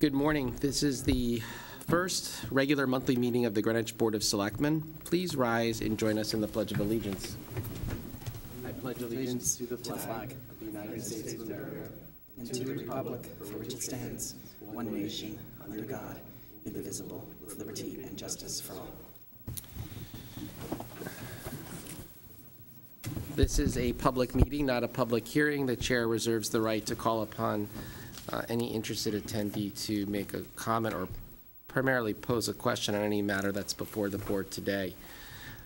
Good morning. This is the first regular monthly meeting of the Greenwich Board of Selectmen. Please rise and join us in the Pledge of Allegiance. I pledge allegiance to the flag of the United States of America and to the republic for which it stands, one nation, under God, indivisible, with liberty and justice for all. This is a public meeting, not a public hearing. The chair reserves the right to call upon any interested attendee to make a comment or primarily pose a question on any matter that's before the board today.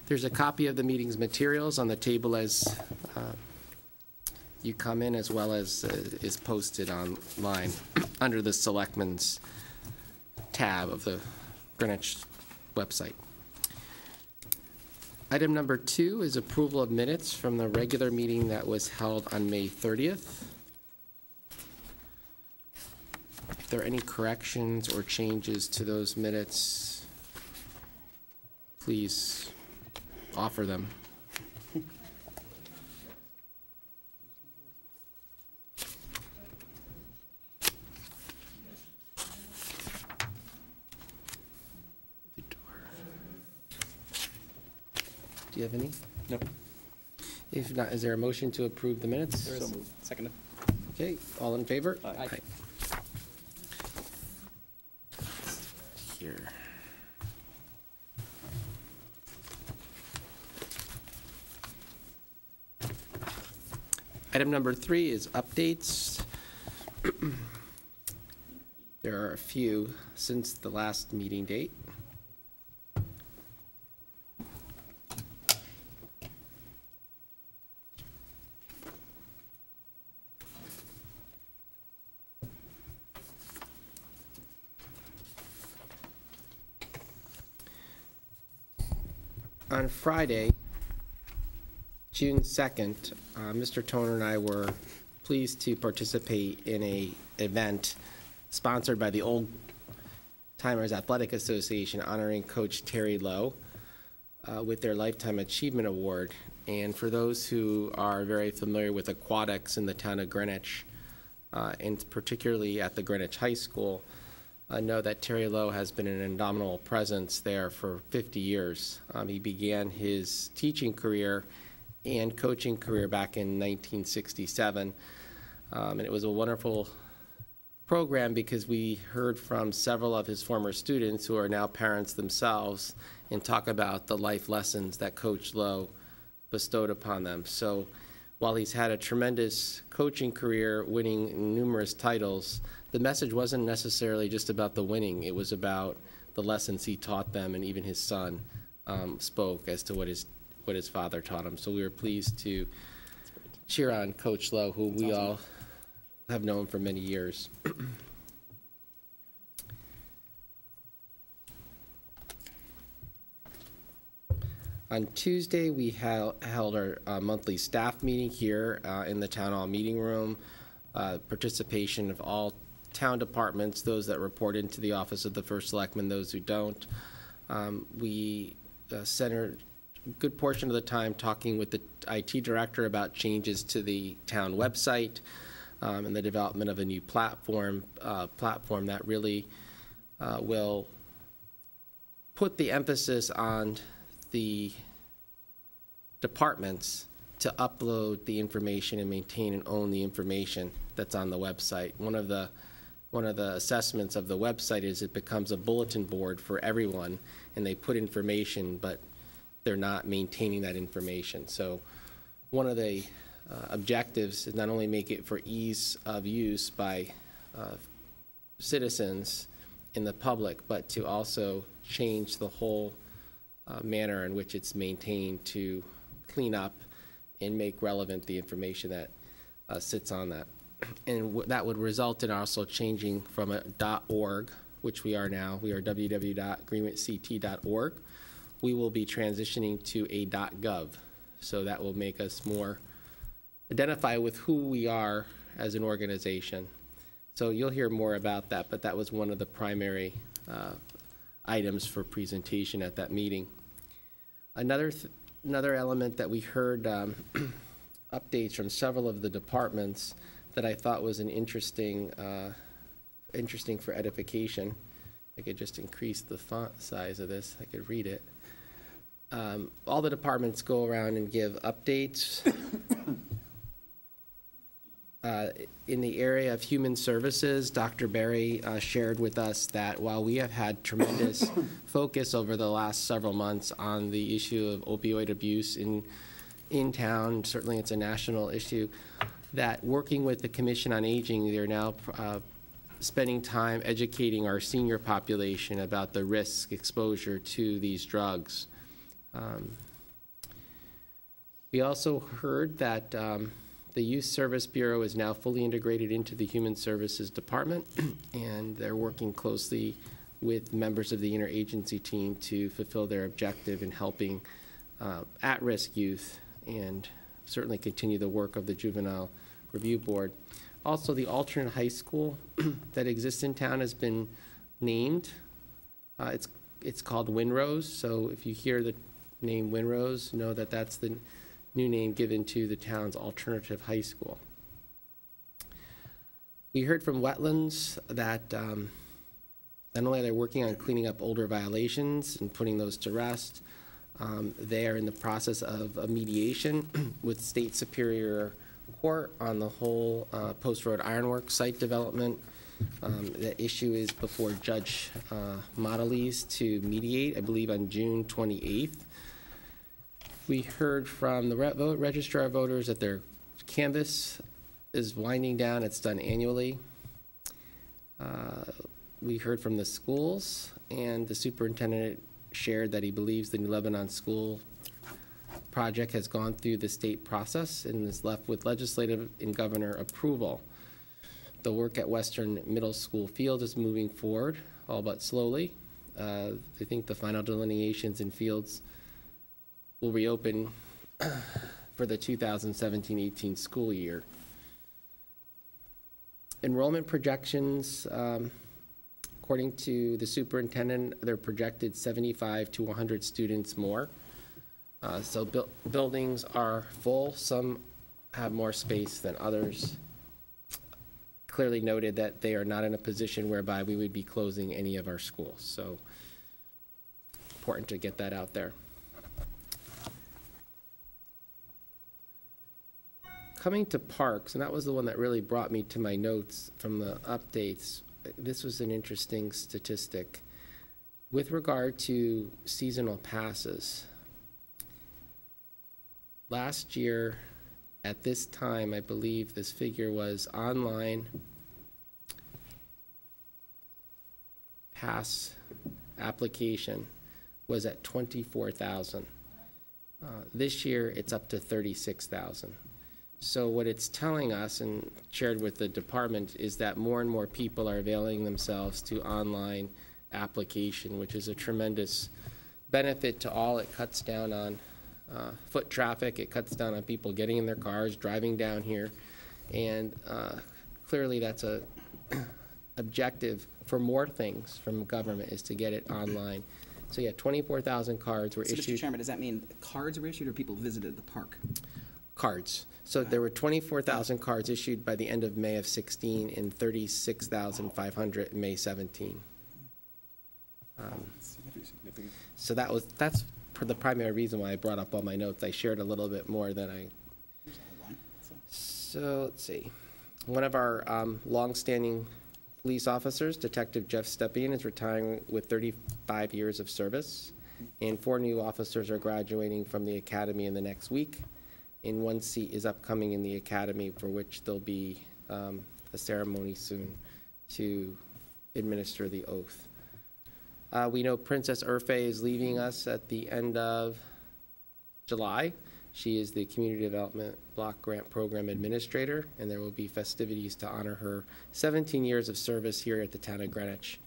There's a copy of the meeting's materials on the table as you come in, as well as is posted online under the Selectmen's tab of the Greenwich website. Item number 2 is approval of minutes from the regular meeting that was held on May 30th. If there are any corrections or changes to those minutes, please offer them. Do you have any? No. If not, is there a motion to approve the minutes? There is. Second. Okay, all in favor? Aye. Here. Item number 3 is updates. There are a few since the last meeting date. On Friday, June 2nd, Mr. Toner and I were pleased to participate in an event sponsored by the Old Timers Athletic Association honoring Coach Terry Lowe with their Lifetime Achievement Award. And for those who are very familiar with aquatics in the town of Greenwich, and particularly at the Greenwich High School, I know that Terry Lowe has been an indomitable presence there for 50 years. He began his teaching career and coaching career back in 1967. And it was a wonderful program because we heard from several of his former students who are now parents themselves and talk about the life lessons that Coach Lowe bestowed upon them. So while he's had a tremendous coaching career, winning numerous titles, the message wasn't necessarily just about the winning. It was about the lessons he taught them, and even his son spoke as to what his father taught him. So we were pleased to cheer on Coach Lowe, who we all have known for many years. On Tuesday, we held our monthly staff meeting here in the town hall meeting room. Participation of all town departments, those that report into the office of the first selectman, those who don't. We centered a good portion of the time talking with the IT director about changes to the town website and the development of a new platform that really will put the emphasis on the departments to upload the information and maintain and own the information that's on the website. One of the assessments of the website is it becomes a bulletin board for everyone, and they put information, but they're not maintaining that information. So one of the objectives is not only make it for ease of use by citizens in the public, but to also change the whole manner in which it's maintained to clean up and make relevant the information that sits on that. And that would result in also changing from a .org, which we are now. We are www.greenwichct.org. We will be transitioning to a .gov. So that will make us more identify with who we are as an organization. So you'll hear more about that, but that was one of the primary items for presentation at that meeting. Another element that we heard updates from several of the departments that I thought was an interesting interesting for edification. I could just increase the font size of this. I could read it. All the departments go around and give updates. In the area of human services, Dr. Berry shared with us that while we have had tremendous focus over the last several months on the issue of opioid abuse in town, certainly it's a national issue, that working with the Commission on Aging, they're now spending time educating our senior population about the risk exposure to these drugs. We also heard that the Youth Service Bureau is now fully integrated into the Human Services Department, and they're working closely with members of the interagency team to fulfill their objective in helping at-risk youth and certainly continue the work of the Juvenile Review Board. Also, the alternate high school that exists in town has been named. It's called Winrose, so if you hear the name Winrose, know that that's the new name given to the town's alternative high school. We heard from Wetlands that not only are they working on cleaning up older violations and putting those to rest, they are in the process of a mediation with State Superior Court on the whole Post Road Ironworks site development. The issue is before Judge Modelis to mediate, I believe, on June 28th. We heard from the Registrar of Voters that their canvass is winding down. It's done annually. We heard from the schools, and the superintendent shared that he believes the New Lebanon School project has gone through the state process and is left with legislative and governor approval. The work at Western Middle School Field is moving forward, all but slowly. I think the final delineations in fields will reopen for the 2017-18 school year. Enrollment projections, according to the superintendent, they're projected 75 to 100 students more. So buildings are full. Some have more space than others. Clearly noted that they are not in a position whereby we would be closing any of our schools. So important to get that out there. Coming to parks, and that was the one that really brought me to my notes from the updates. This was an interesting statistic. With regard to seasonal passes, last year at this time, I believe this figure was online pass application was at 24,000. This year, it's up to 36,000. So what it's telling us, and shared with the department, is that more and more people are availing themselves to online application, which is a tremendous benefit to all. It cuts down on foot traffic. It cuts down on people getting in their cars, driving down here. And clearly that's a objective for more things from government, is to get it online. So yeah, 24,000 cards were issued. Mr. Chairman, does that mean cards were issued or people visited the park? Cards. So there were 24,000 cards issued by the end of May of 16 and 36,500 in May 17. So that's the primary reason why I brought up all my notes. I shared a little bit more than I. So let's see. One of our longstanding police officers, Detective Jeff Stepien, is retiring with 35 years of service, and 4 new officers are graduating from the academy in the next week. And 1 seat is upcoming in the academy, for which there'll be a ceremony soon to administer the oath. We know Princess Urfe is leaving us at the end of July. She is the Community Development Block Grant Program Administrator, and there will be festivities to honor her 17 years of service here at the town of Greenwich.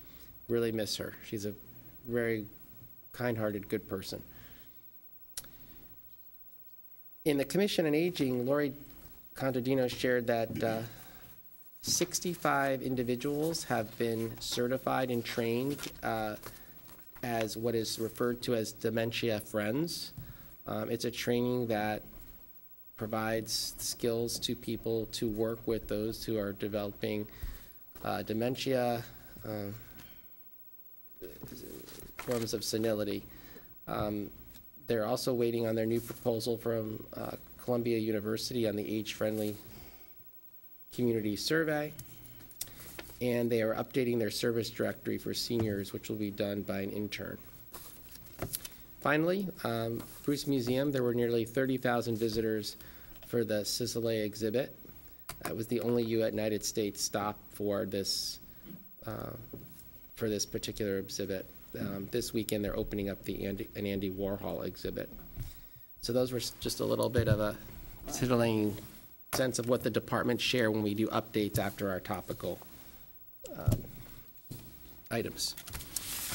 Really miss her. She's a very kind-hearted, good person. In the Commission on Aging, Lori Contadino shared that 65 individuals have been certified and trained as what is referred to as Dementia Friends. It's a training that provides skills to people to work with those who are developing dementia, forms of senility. They're also waiting on their new proposal from Columbia University on the age-friendly community survey. And they are updating their service directory for seniors, which will be done by an intern. Finally, Bruce Museum, there were nearly 30,000 visitors for the Sisley exhibit. That was the only United States stop for this particular exhibit. This weekend, they're opening up an Andy Warhol exhibit. So those were just a little bit of a titillating sense of what the departments share when we do updates after our topical items.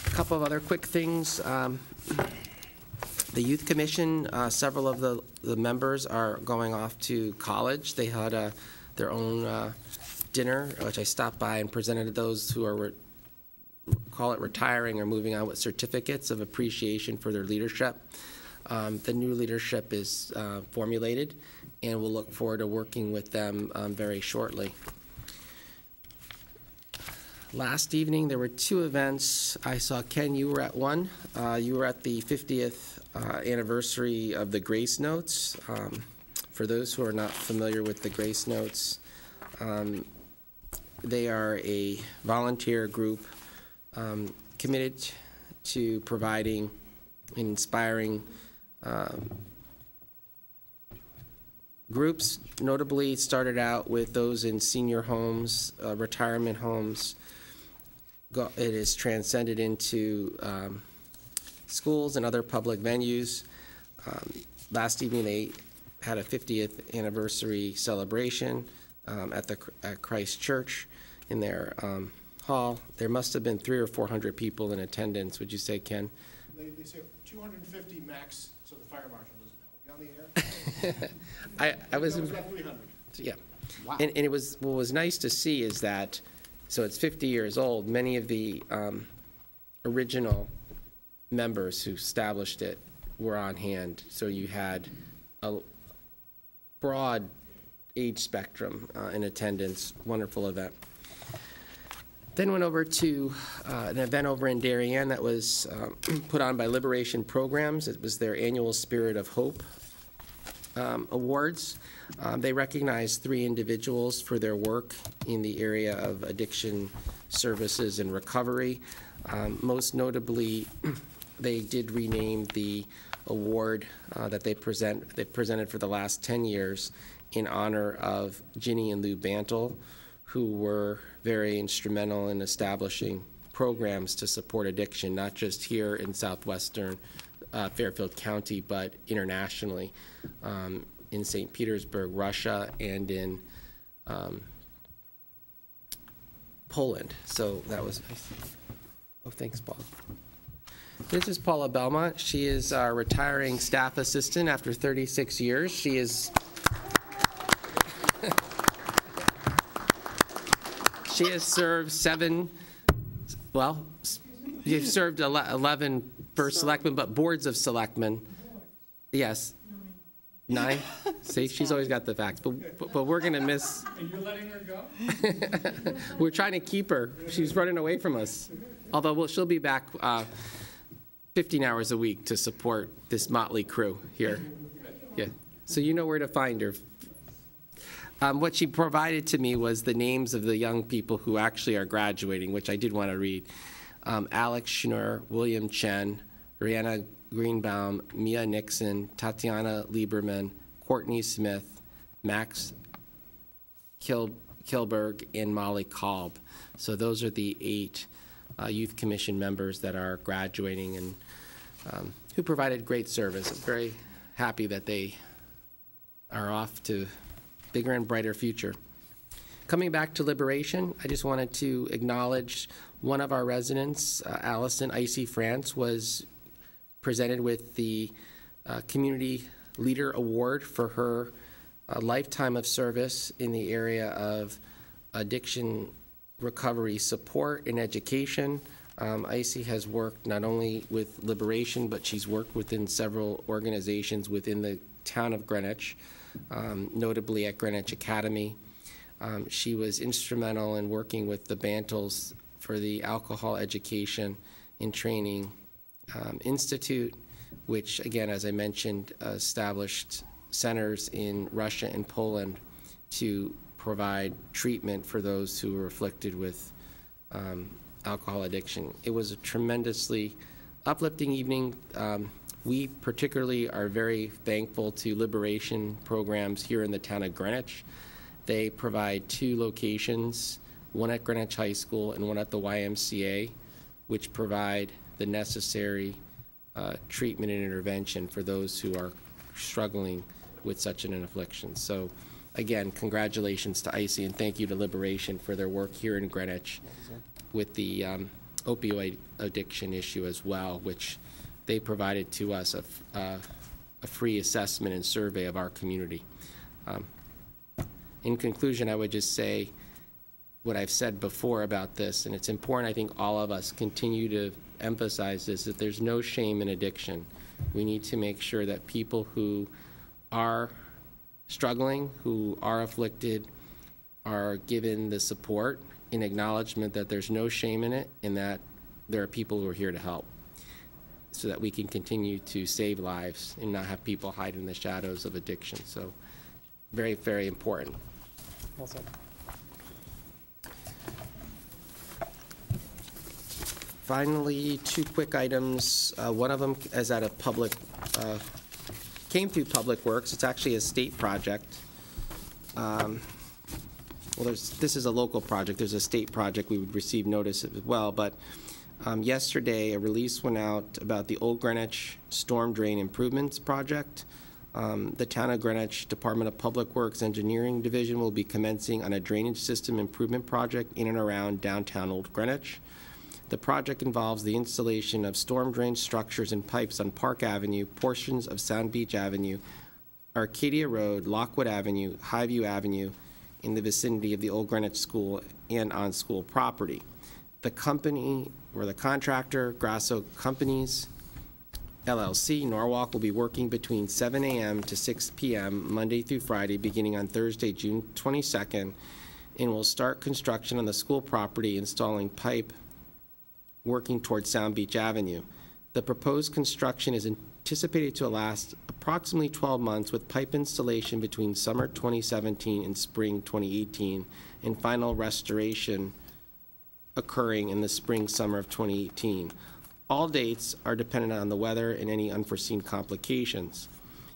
A couple of other quick things. The Youth Commission, several of the members are going off to college. They had their own dinner, which I stopped by and presented to those who are call it retiring or moving on with certificates of appreciation for their leadership. The new leadership is formulated, and we'll look forward to working with them very shortly. Last evening, there were two events. I saw, Ken, you were at one. You were at the 50th anniversary of the Grace Notes. For those who are not familiar with the Grace Notes, they are a volunteer group committed to providing and inspiring groups. Notably started out with those in senior homes, retirement homes. It has transcended into schools and other public venues. Last evening they had a 50th anniversary celebration at Christ Church in their hall. There must have been 300 or 400 people in attendance. Would you say, Ken? They say 250 max, so the fire marshal doesn't know. We on the air? I was It was about 300. yeah. Wow. And it was, what was nice to see is that, so it's 50 years old, many of the original members who established it were on hand. So you had a broad age spectrum in attendance. Wonderful event. Then went over to an event over in Darien that was put on by Liberation Programs. It was their annual Spirit of Hope Awards. They recognized 3 individuals for their work in the area of addiction services and recovery. Most notably, they did rename the award that they presented for the last 10 years in honor of Ginny and Lou Bantle, who were very instrumental in establishing programs to support addiction, not just here in southwestern Fairfield County, but internationally, in St. Petersburg, Russia, and in Poland. So that was nice. Oh, thanks, Paul. This is Paula Belmont. She is our retiring staff assistant after 36 years. She is she has served you've served 11 first selectmen, but boards of selectmen. Yes. 9? See, she's always got the facts, but we're going to miss. And you're letting her go? We're trying to keep her. She's running away from us. Although she'll be back 15 hours a week to support this motley crew here. Yeah. So you know where to find her. What she provided to me was the names of the young people who actually are graduating, which I did want to read. Alex Schnur, William Chen, Rihanna Greenbaum, Mia Nixon, Tatiana Lieberman, Courtney Smith, Max Kilberg, and Molly Kolb. So those are the 8 Youth Commission members that are graduating and who provided great service. I'm very happy that they are off to bigger and brighter future. Coming back to Liberation, I just wanted to acknowledge one of our residents, Allison Icy France, was presented with the Community Leader Award for her lifetime of service in the area of addiction recovery support and education. Icy has worked not only with Liberation, but she's worked within several organizations within the town of Greenwich, notably at Greenwich Academy. She was instrumental in working with the Bantles for the Alcohol Education and Training Institute, which, again, as I mentioned, established centers in Russia and Poland to provide treatment for those who were afflicted with alcohol addiction. It was a tremendously uplifting evening. We particularly are very thankful to Liberation programs here in the town of Greenwich. They provide 2 locations, one at Greenwich High School and one at the YMCA, which provide the necessary treatment and intervention for those who are struggling with such an affliction. So again, congratulations to ICEY, and thank you to Liberation for their work here in Greenwich with the opioid addiction issue as well, which they provided to us a free assessment and survey of our community. In conclusion, I would just say what I've said before about this, and it's important, I think all of us continue to emphasize this, that there's no shame in addiction. We need to make sure that people who are struggling, who are afflicted, are given the support in acknowledgement that there's no shame in it and that there are people who are here to help so that we can continue to save lives and not have people hide in the shadows of addiction. So very, very important. Well said. Finally, 2 quick items. One of them is at a public, came through Public Works. It's actually a state project. Well, this is a local project. There's a state project. We would receive notice as well. But yesterday, a release went out about the Old Greenwich Storm Drain Improvements Project. The Town of Greenwich Department of Public Works Engineering Division will be commencing on a drainage system improvement project in and around downtown Old Greenwich. The project involves the installation of storm drain structures and pipes on Park Avenue, portions of Sound Beach Avenue, Arcadia Road, Lockwood Avenue, Highview Avenue, in the vicinity of the Old Greenwich School and on school property. The company, or the contractor, Grasso Companies, LLC, Norwalk, will be working between 7 a.m. to 6 p.m. Monday through Friday, beginning on Thursday, June 22nd, and will start construction on the school property, installing pipe working towards Sound Beach Avenue. The proposed construction is anticipated to last approximately 12 months, with pipe installation between summer 2017 and spring 2018, and final restoration occurring in the spring-summer of 2018. All dates are dependent on the weather and any unforeseen complications.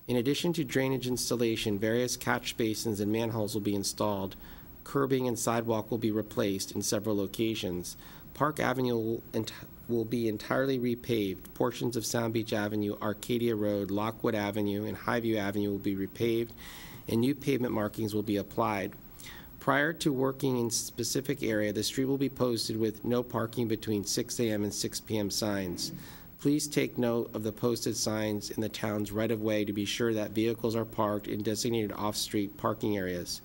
In addition to drainage installation, various catch basins and manholes will be installed. Curbing and sidewalk will be replaced in several locations. Park Avenue will be entirely repaved. Portions of Sound Beach Avenue, Arcadia Road, Lockwood Avenue, and Highview Avenue will be repaved, and new pavement markings will be applied. Prior to working in specific area, the street will be posted with no parking between 6 a.m. and 6 p.m. signs. Please take note of the posted signs in the town's right-of-way to be sure that vehicles are parked in designated off-street parking areas.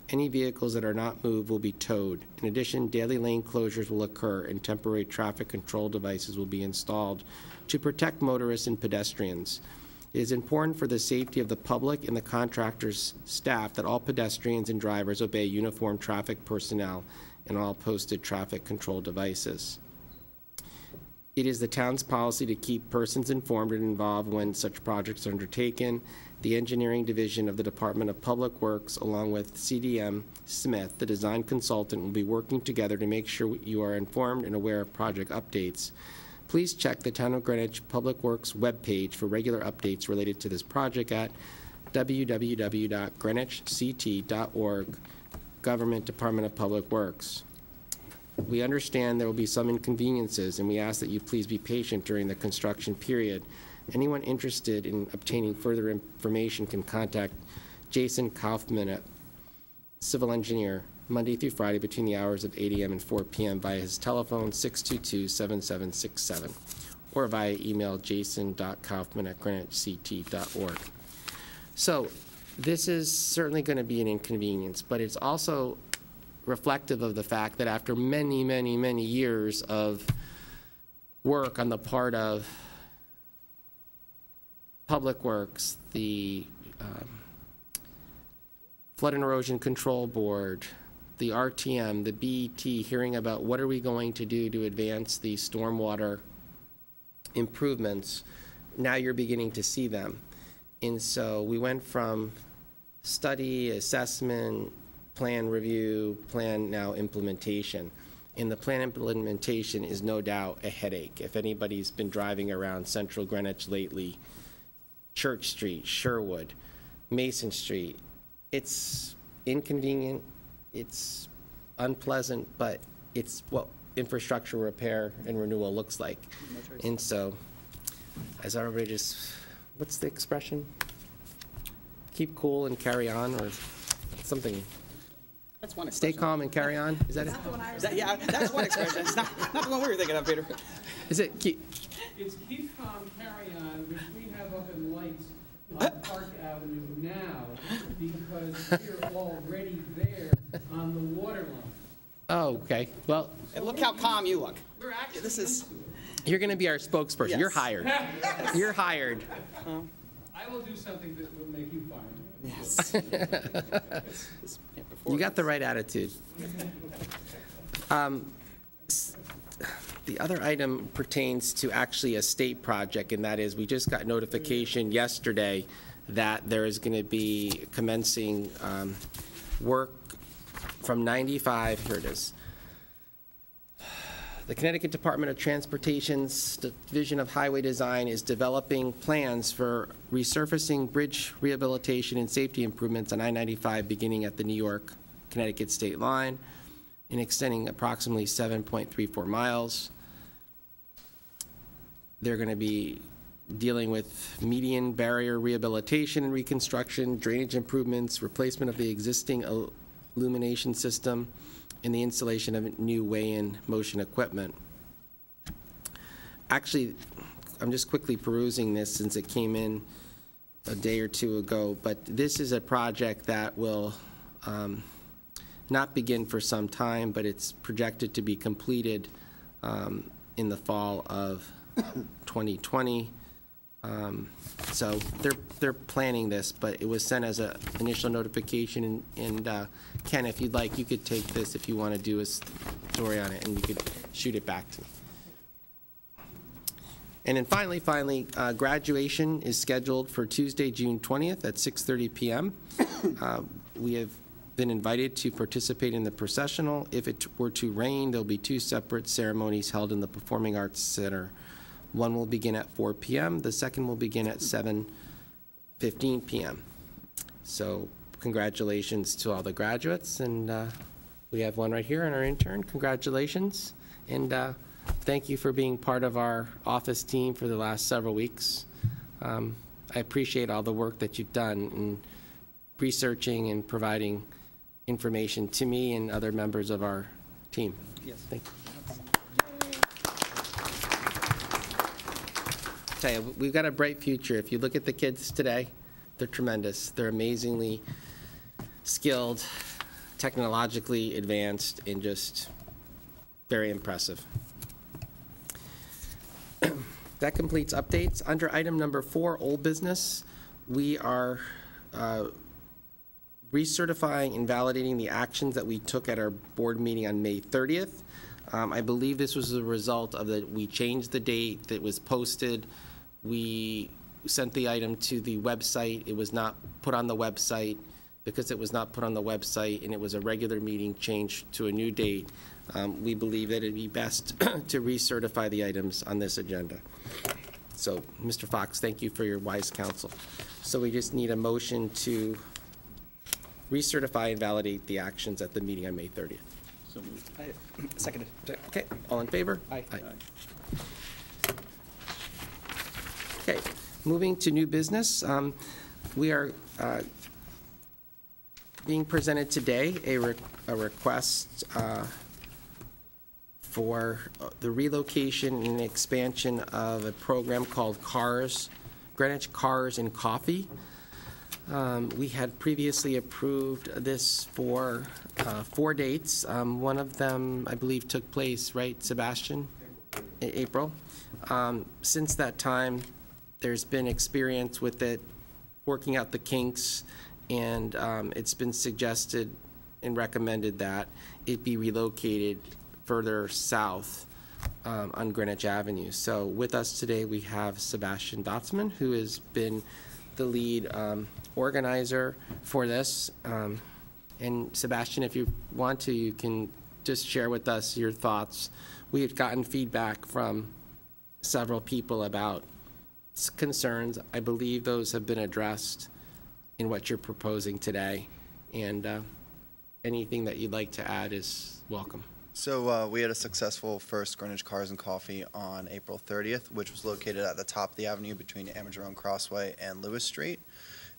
Any vehicles that are not moved will be towed. In addition, daily lane closures will occur and temporary traffic control devices will be installed to protect motorists and pedestrians. It is important for the safety of the public and the contractor's staff that all pedestrians and drivers obey uniformed traffic personnel and all posted traffic control devices. It is the town's policy to keep persons informed and involved when such projects are undertaken. The engineering division of the Department of Public Works, along with CDM Smith, the design consultant, will be working together to make sure you are informed and aware of project updates. Please check the Town of Greenwich Public Works webpage for regular updates related to this project at www.greenwichct.org, Government Department of Public Works. We understand there will be some inconveniences, and we ask that you please be patient during the construction period. Anyone interested in obtaining further information can contact Jason Kaufman, at civil engineer, Monday through Friday between the hours of 8 a.m. and 4 p.m. via his telephone 622-7767 or via email jason.kaufman@greenwichct.org. So this is certainly going to be an inconvenience, but it's also reflective of the fact that after many, many, many years of work on the part of Public Works, the Flood and Erosion Control Board, the RTM, the BET, hearing about what are we going to do to advance the stormwater improvements. Now you're beginning to see them. And so we went from study, assessment, plan review, plan now implementation. And the plan implementation is no doubt a headache. If anybody's been driving around central Greenwich lately, Church Street, Sherwood, Mason Street, it's inconvenient, it's unpleasant, but it's what infrastructure repair and renewal looks like. And so, as everybody just, what's the expression? Keep cool and carry on, or something. That's one Stay expression. calm and carry on? Is that it? Yeah, that's one expression. It's not the one we were thinking of, Peter. Is it keep? It's keep calm, carry on, which we have up in lights on Park Avenue now, because we're already there on the water line. Oh, okay. Well, And look how calm you look. We're actually This is- into it. you're going to be our spokesperson. Yes. You're hired. You're hired. I will do something that will make you fine. Yes. You got the right attitude. The other item pertains to actually a state project, and that is, we just got notification yesterday that there is going to be commencing work from 95, here it is. The Connecticut Department of Transportation's Division of Highway Design is developing plans for resurfacing bridge rehabilitation and safety improvements on I-95 beginning at the New York-Connecticut state line and extending approximately 7.34 miles. They're going to be dealing with median barrier rehabilitation and reconstruction, drainage improvements, replacement of the existing illumination system, and the installation of new weigh-in motion equipment. Actually, I'm just quickly perusing this since it came in a day or two ago, but this is a project that will not begin for some time, but it's projected to be completed in the fall of 2020. So they're planning this, but it was sent as an initial notification, and Ken, if you'd like, you could take this if you want to do a story on it, and you could shoot it back to me. And then finally, graduation is scheduled for Tuesday, June 20th at 6:30 p.m. We have been invited to participate in the processional. If it were to rain, there'll be 2 separate ceremonies held in the Performing Arts Center. One will begin at 4 p.m. The second will begin at 7:15 p.m. So congratulations to all the graduates, and we have one right here, and our intern. Congratulations, and thank you for being part of our office team for the last several weeks. I appreciate all the work that you've done in researching and providing information to me and other members of our team. Yes. Thank you. Tell you, we've got a bright future. If you look at the kids today, they're tremendous. They're amazingly skilled, technologically advanced, and just very impressive. That completes updates. Under item number 4, old business, we are recertifying and validating the actions that we took at our board meeting on May 30th. I believe this was a result of that we changed the date that was posted. We sent the item to the website. It was not put on the website. Because it was not put on the website and it was a regular meeting changed to a new date, we believe that it'd be best to recertify the items on this agenda. So, Mr. Fox, thank you for your wise counsel. So we just need a motion to recertify and validate the actions at the meeting on May 30th. So moved. Seconded. Okay, all in favor? Aye. Okay, moving to new business. We are being presented today a request for the relocation and expansion of a program called Greenwich Cars and Coffee. We had previously approved this for 4 dates. One of them, I believe, took place, right, Sebastian? April. Since that time, there's been experience with it, working out the kinks, and it's been suggested and recommended that it be relocated further south on Greenwich Avenue. So with us today, we have Sebastian Dotzman, who has been the lead organizer for this. And Sebastian, if you want to, you can just share with us your thoughts. We had gotten feedback from several people about concerns. I believe those have been addressed in what you're proposing today. And anything that you'd like to add is welcome. So we had a successful first Greenwich Cars and Coffee on April 30th, which was located at the top of the avenue between Amadrone Crossway and Lewis Street.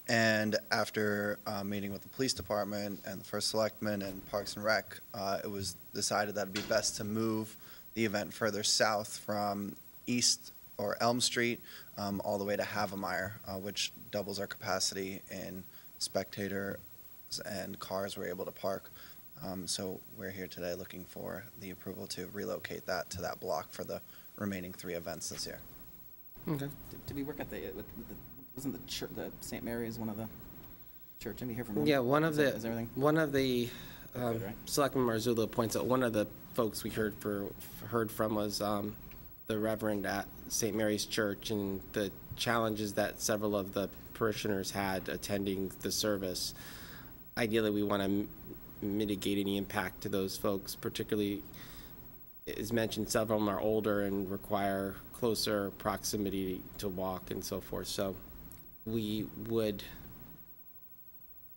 And after meeting with the police department and the first selectman and Parks and Rec, it was decided that it'd be best to move the event further south from East or Elm Street all the way to Havemeyer, which doubles our capacity in spectators and cars we're able to park. So we're here today looking for the approval to relocate that to that block for the remaining 3 events this year. Okay. Did we work at wasn't the church, the St. Mary's, one of the church? Did we hear from them? Yeah, one of Is everything? the Right? Selectman Marzullo points out, one of the folks we heard from was the Reverend at St. Mary's Church, and the challenges that several of the parishioners had attending the service. Ideally, we want to mitigate any impact to those folks, particularly, as mentioned, several of them are older and require closer proximity to walk and so forth. So we would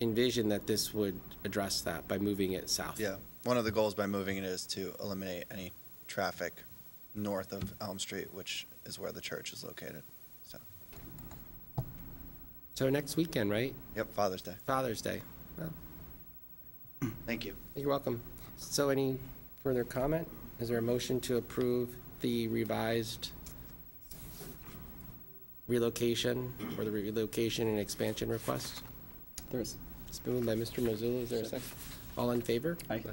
envision that this would address that by moving it south. Yeah, one of the goals by moving it is to eliminate any traffic north of Elm Street, which is where the church is located. So next weekend, right? Yep, Father's Day. Father's Day. Well, Thank you. you're welcome. So any further comment? Is there a motion to approve the revised relocation or the relocation and expansion request? There is. It's been moved by Mr. Mazzullo. Is there a second? All in favor? Aye.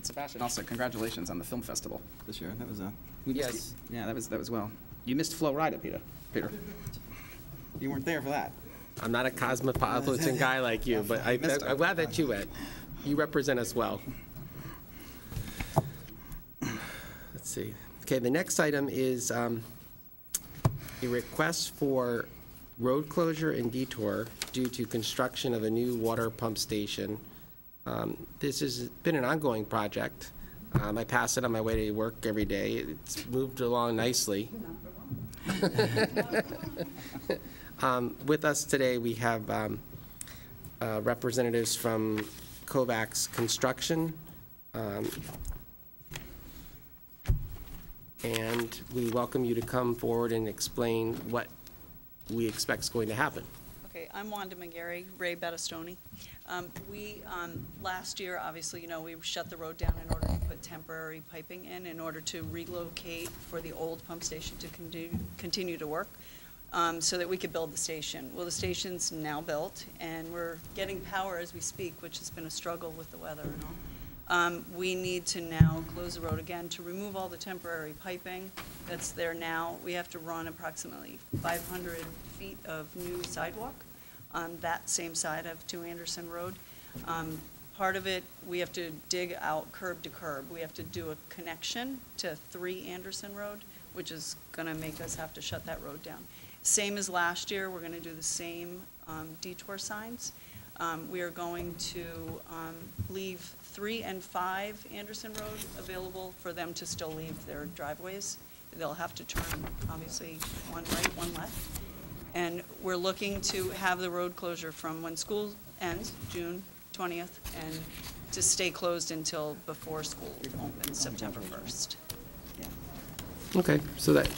Sebastian, also congratulations on the film festival this year. That was Yes. Yeah, that was well. You missed Flo Rida, Peter. You weren't there for that. I'm not a cosmopolitan guy like you, but I'm glad that you went. You represent us well. Let's see. Okay, the next item is a request for road closure and detour due to construction of a new water pump station. This has been an ongoing project. I pass it on my way to work every day. It's moved along nicely. With us today, we have representatives from Kovacs Construction, and we welcome you to come forward and explain what we expect is going to happen. Okay, I'm Wanda McGarry, Ray Battistoni. Last year, obviously, we shut the road down in order to put temporary piping in order to relocate for the old pump station to continue to work, so that we could build the station. Well, the station's now built, and we're getting power as we speak, which has been a struggle with the weather and all. We need to now close the road again to remove all the temporary piping that's there now. We have to run approximately 500 feet of new sidewalk on that same side of 2 Anderson Road. Part of it, we have to dig out curb to curb. We have to do a connection to 3 Anderson Road, which is going to make us have to shut that road down. Same as last year, we're going to do the same detour signs. We are going to leave 3 and 5 Anderson Road available for them to still leave their driveways. They'll have to turn, obviously, one right, one left. And we're looking to have the road closure from when school ends, June 20th, and to stay closed until before school opens, September 1st. Yeah. Okay, so that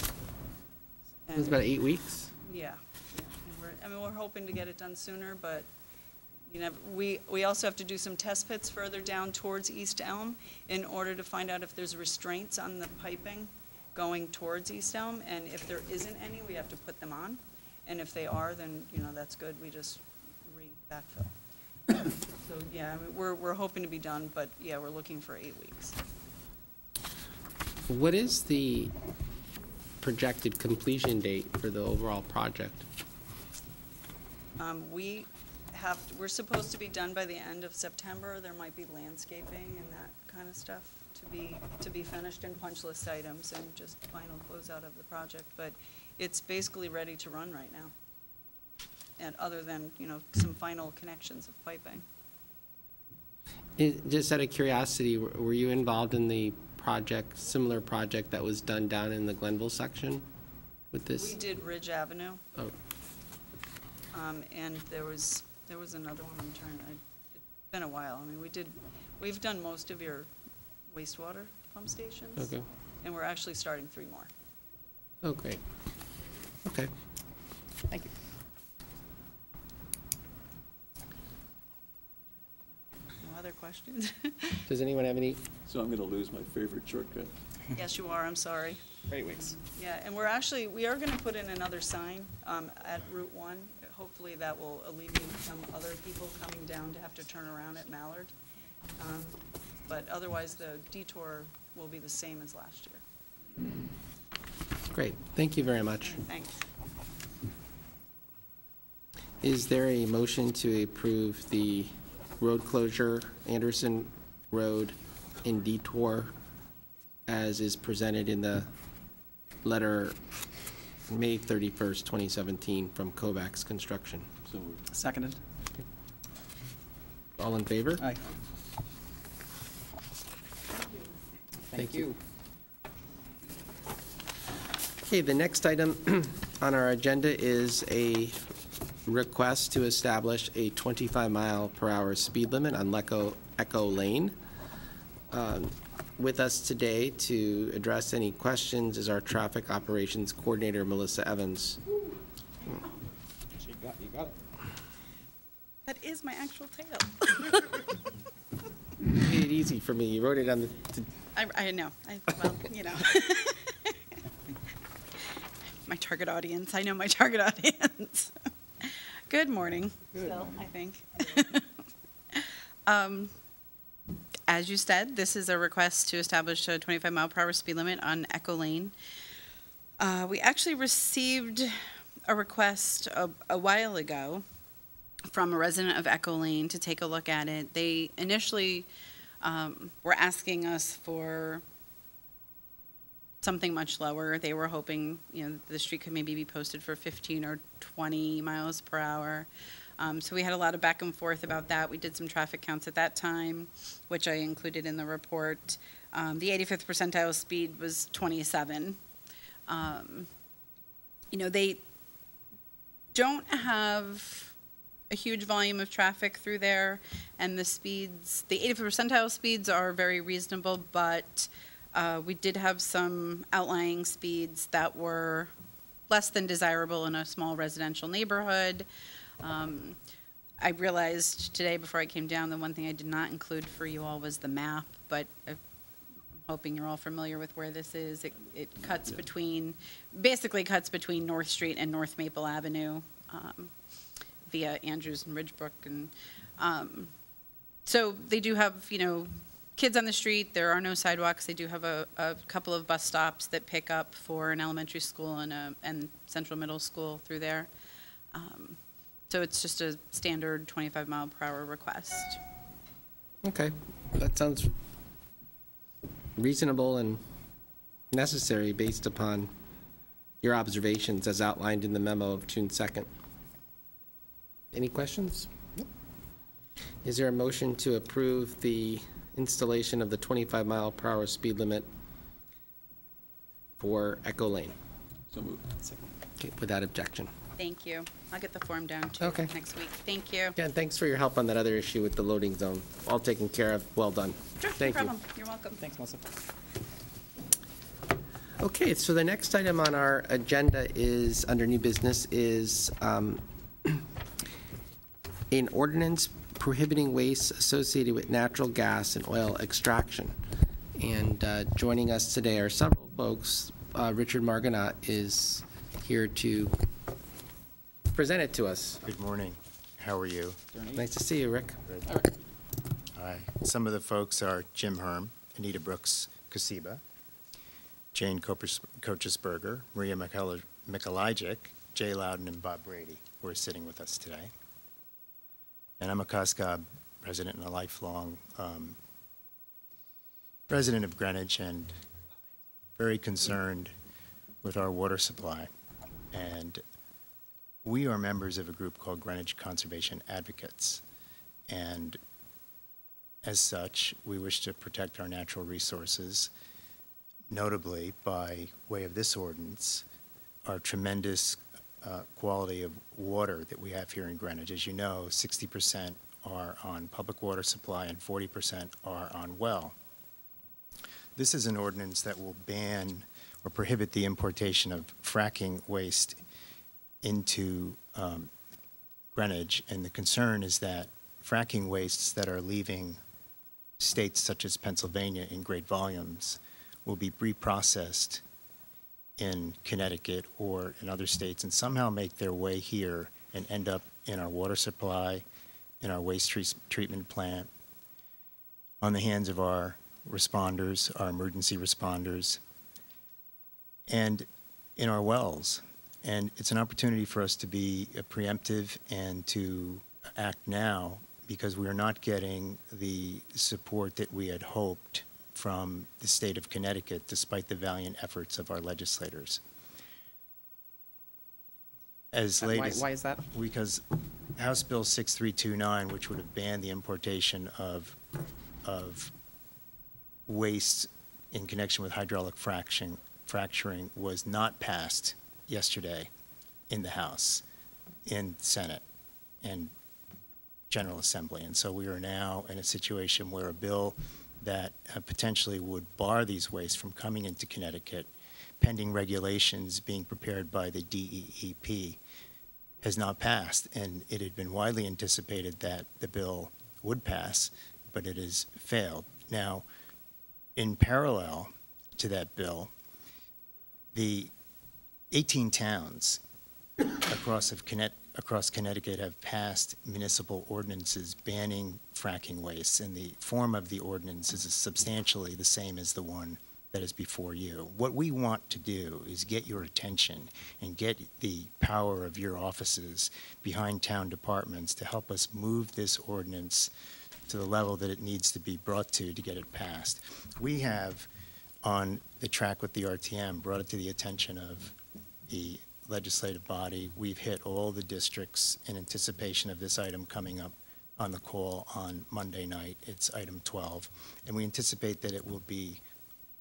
And- was about 8 weeks? Yeah. And we're hoping to get it done sooner, but, we also have to do some test pits further down towards East Elm in order to find out if there's restraints on the piping going towards East Elm, and if there isn't any, we have to put them on. And if they are, then, that's good, we just backfill. So, yeah, we're hoping to be done, but, yeah, we're looking for 8 weeks. What is the projected completion date for the overall project? We we're supposed to be done by the end of September. There might be landscaping and that kind of stuff to be finished, and punch list items and just final closeout of the project. But it's basically ready to run right now. And other than, some final connections of piping. Just out of curiosity, were you involved in the similar project that was done down in the Glenville section with this? We did Ridge Avenue, Oh, and there was another one, it's been a while. I mean, we've done most of your wastewater pump stations. okay. And we're actually starting 3 more. Oh, great. Okay. Thank you. No other questions? Does anyone have any? So I'm going to lose my favorite shortcut. Yes, you are, I'm sorry. Great weeks. Yeah, and we are going to put in another sign at Route 1. Hopefully that will alleviate some other people coming down to have to turn around at Mallard. But otherwise, the detour will be the same as last year. Great. Thank you very much. Thanks. Is there a motion to approve the road closure, Anderson Road in detour, as is presented in the letter May 31st, 2017 from Kovacs Construction? So moved. Seconded. All in favor? Aye. Thank you. Okay, the next item on our agenda is a request to establish a 25-mile-per-hour speed limit on Echo Lane. With us today to address any questions is our Traffic Operations Coordinator, Melissa Evans. You got it. That is my actual title. You made it easy for me. You wrote it on the... I know. My target audience. I know my target audience. Good morning, still, I think. As you said, this is a request to establish a 25-mile-per-hour speed limit on Echo Lane. We actually received a request a while ago from a resident of Echo Lane to take a look at it. They initially were asking us for something much lower. They were hoping, the street could maybe be posted for 15 or 20 miles per hour. So we had a lot of back and forth about that. We did some traffic counts at that time, which I included in the report. The 85th percentile speed was 27. They don't have a huge volume of traffic through there, and the 85th percentile speeds are very reasonable, but we did have some outlying speeds that were less than desirable in a small residential neighborhood. I realized today before I came down, the one thing I did not include for you all was the map, but I'm hoping you're all familiar with where this is. It cuts basically cuts between North Street and North Maple Avenue via Andrews and Ridgebrook. And so they do have, kids on the street. There are no sidewalks. They do have a couple of bus stops that pick up for an elementary school and Central Middle School through there. So it's just a standard 25-mile-per-hour request. Okay, that sounds reasonable and necessary based upon your observations as outlined in the memo of June 2nd. Any questions? Nope. Is there a motion to approve the installation of the 25-mile-per-hour speed limit for Echo Lane? So moved. Okay, without objection. Thank you. I'll get the form down to Okay. you next week. Thank you. Again, thanks for your help on that other issue with the loading zone. All taken care of. Well done. Sure, Thank no you. problem. You're welcome. Thanks, Melissa. Okay, so the next item on our agenda is, under new business, is an ordinance prohibiting waste associated with natural gas and oil extraction. And joining us today are several folks. Richard Margonat is here to present it to us. Good morning. How are you? Nice to see you, Rick. Good. Hi. Some of the folks are Jim Herm, Anita Brooks Kosiba, Jane Kochesberger, Maria Mikhalajic, Jay Loudon, and Bob Brady, who are sitting with us today. And I'm a COSCOB resident and a lifelong resident of Greenwich, and very concerned with our water supply. And we are members of a group called Greenwich Conservation Advocates. And as such, we wish to protect our natural resources, notably by way of this ordinance, our tremendous quality of water that we have here in Greenwich. As you know, 60% are on public water supply and 40% are on well. This is an ordinance that will ban or prohibit the importation of fracking waste into Greenwich, and the concern is that fracking wastes that are leaving states such as Pennsylvania in great volumes will be reprocessed in Connecticut or in other states and somehow make their way here and end up in our water supply, in our waste treatment plant, on the hands of our responders, our emergency responders, and in our wells. And it's an opportunity for us to be preemptive and to act now, because we are not getting the support that we had hoped from the state of Connecticut, despite the valiant efforts of our legislators. As late as, why is that? Because House Bill 6329, which would have banned the importation of waste in connection with hydraulic fracturing, was not passed yesterday in the House, in Senate, and General Assembly. And so we are now in a situation where a bill that potentially would bar these wastes from coming into Connecticut, pending regulations being prepared by the DEEP, has not passed. And it had been widely anticipated that the bill would pass, but it has failed. Now, in parallel to that bill, the 18 towns across Connecticut have passed municipal ordinances banning fracking wastes, and the form of the ordinance is substantially the same as the one that is before you. What we want to do is get your attention and get the power of your offices behind town departments to help us move this ordinance to the level that it needs to be brought to get it passed. We have, on the track with the RTM, brought it to the attention of the legislative body. We've hit all the districts in anticipation of this item coming up on the call on Monday night. It's item 12. And we anticipate that it will be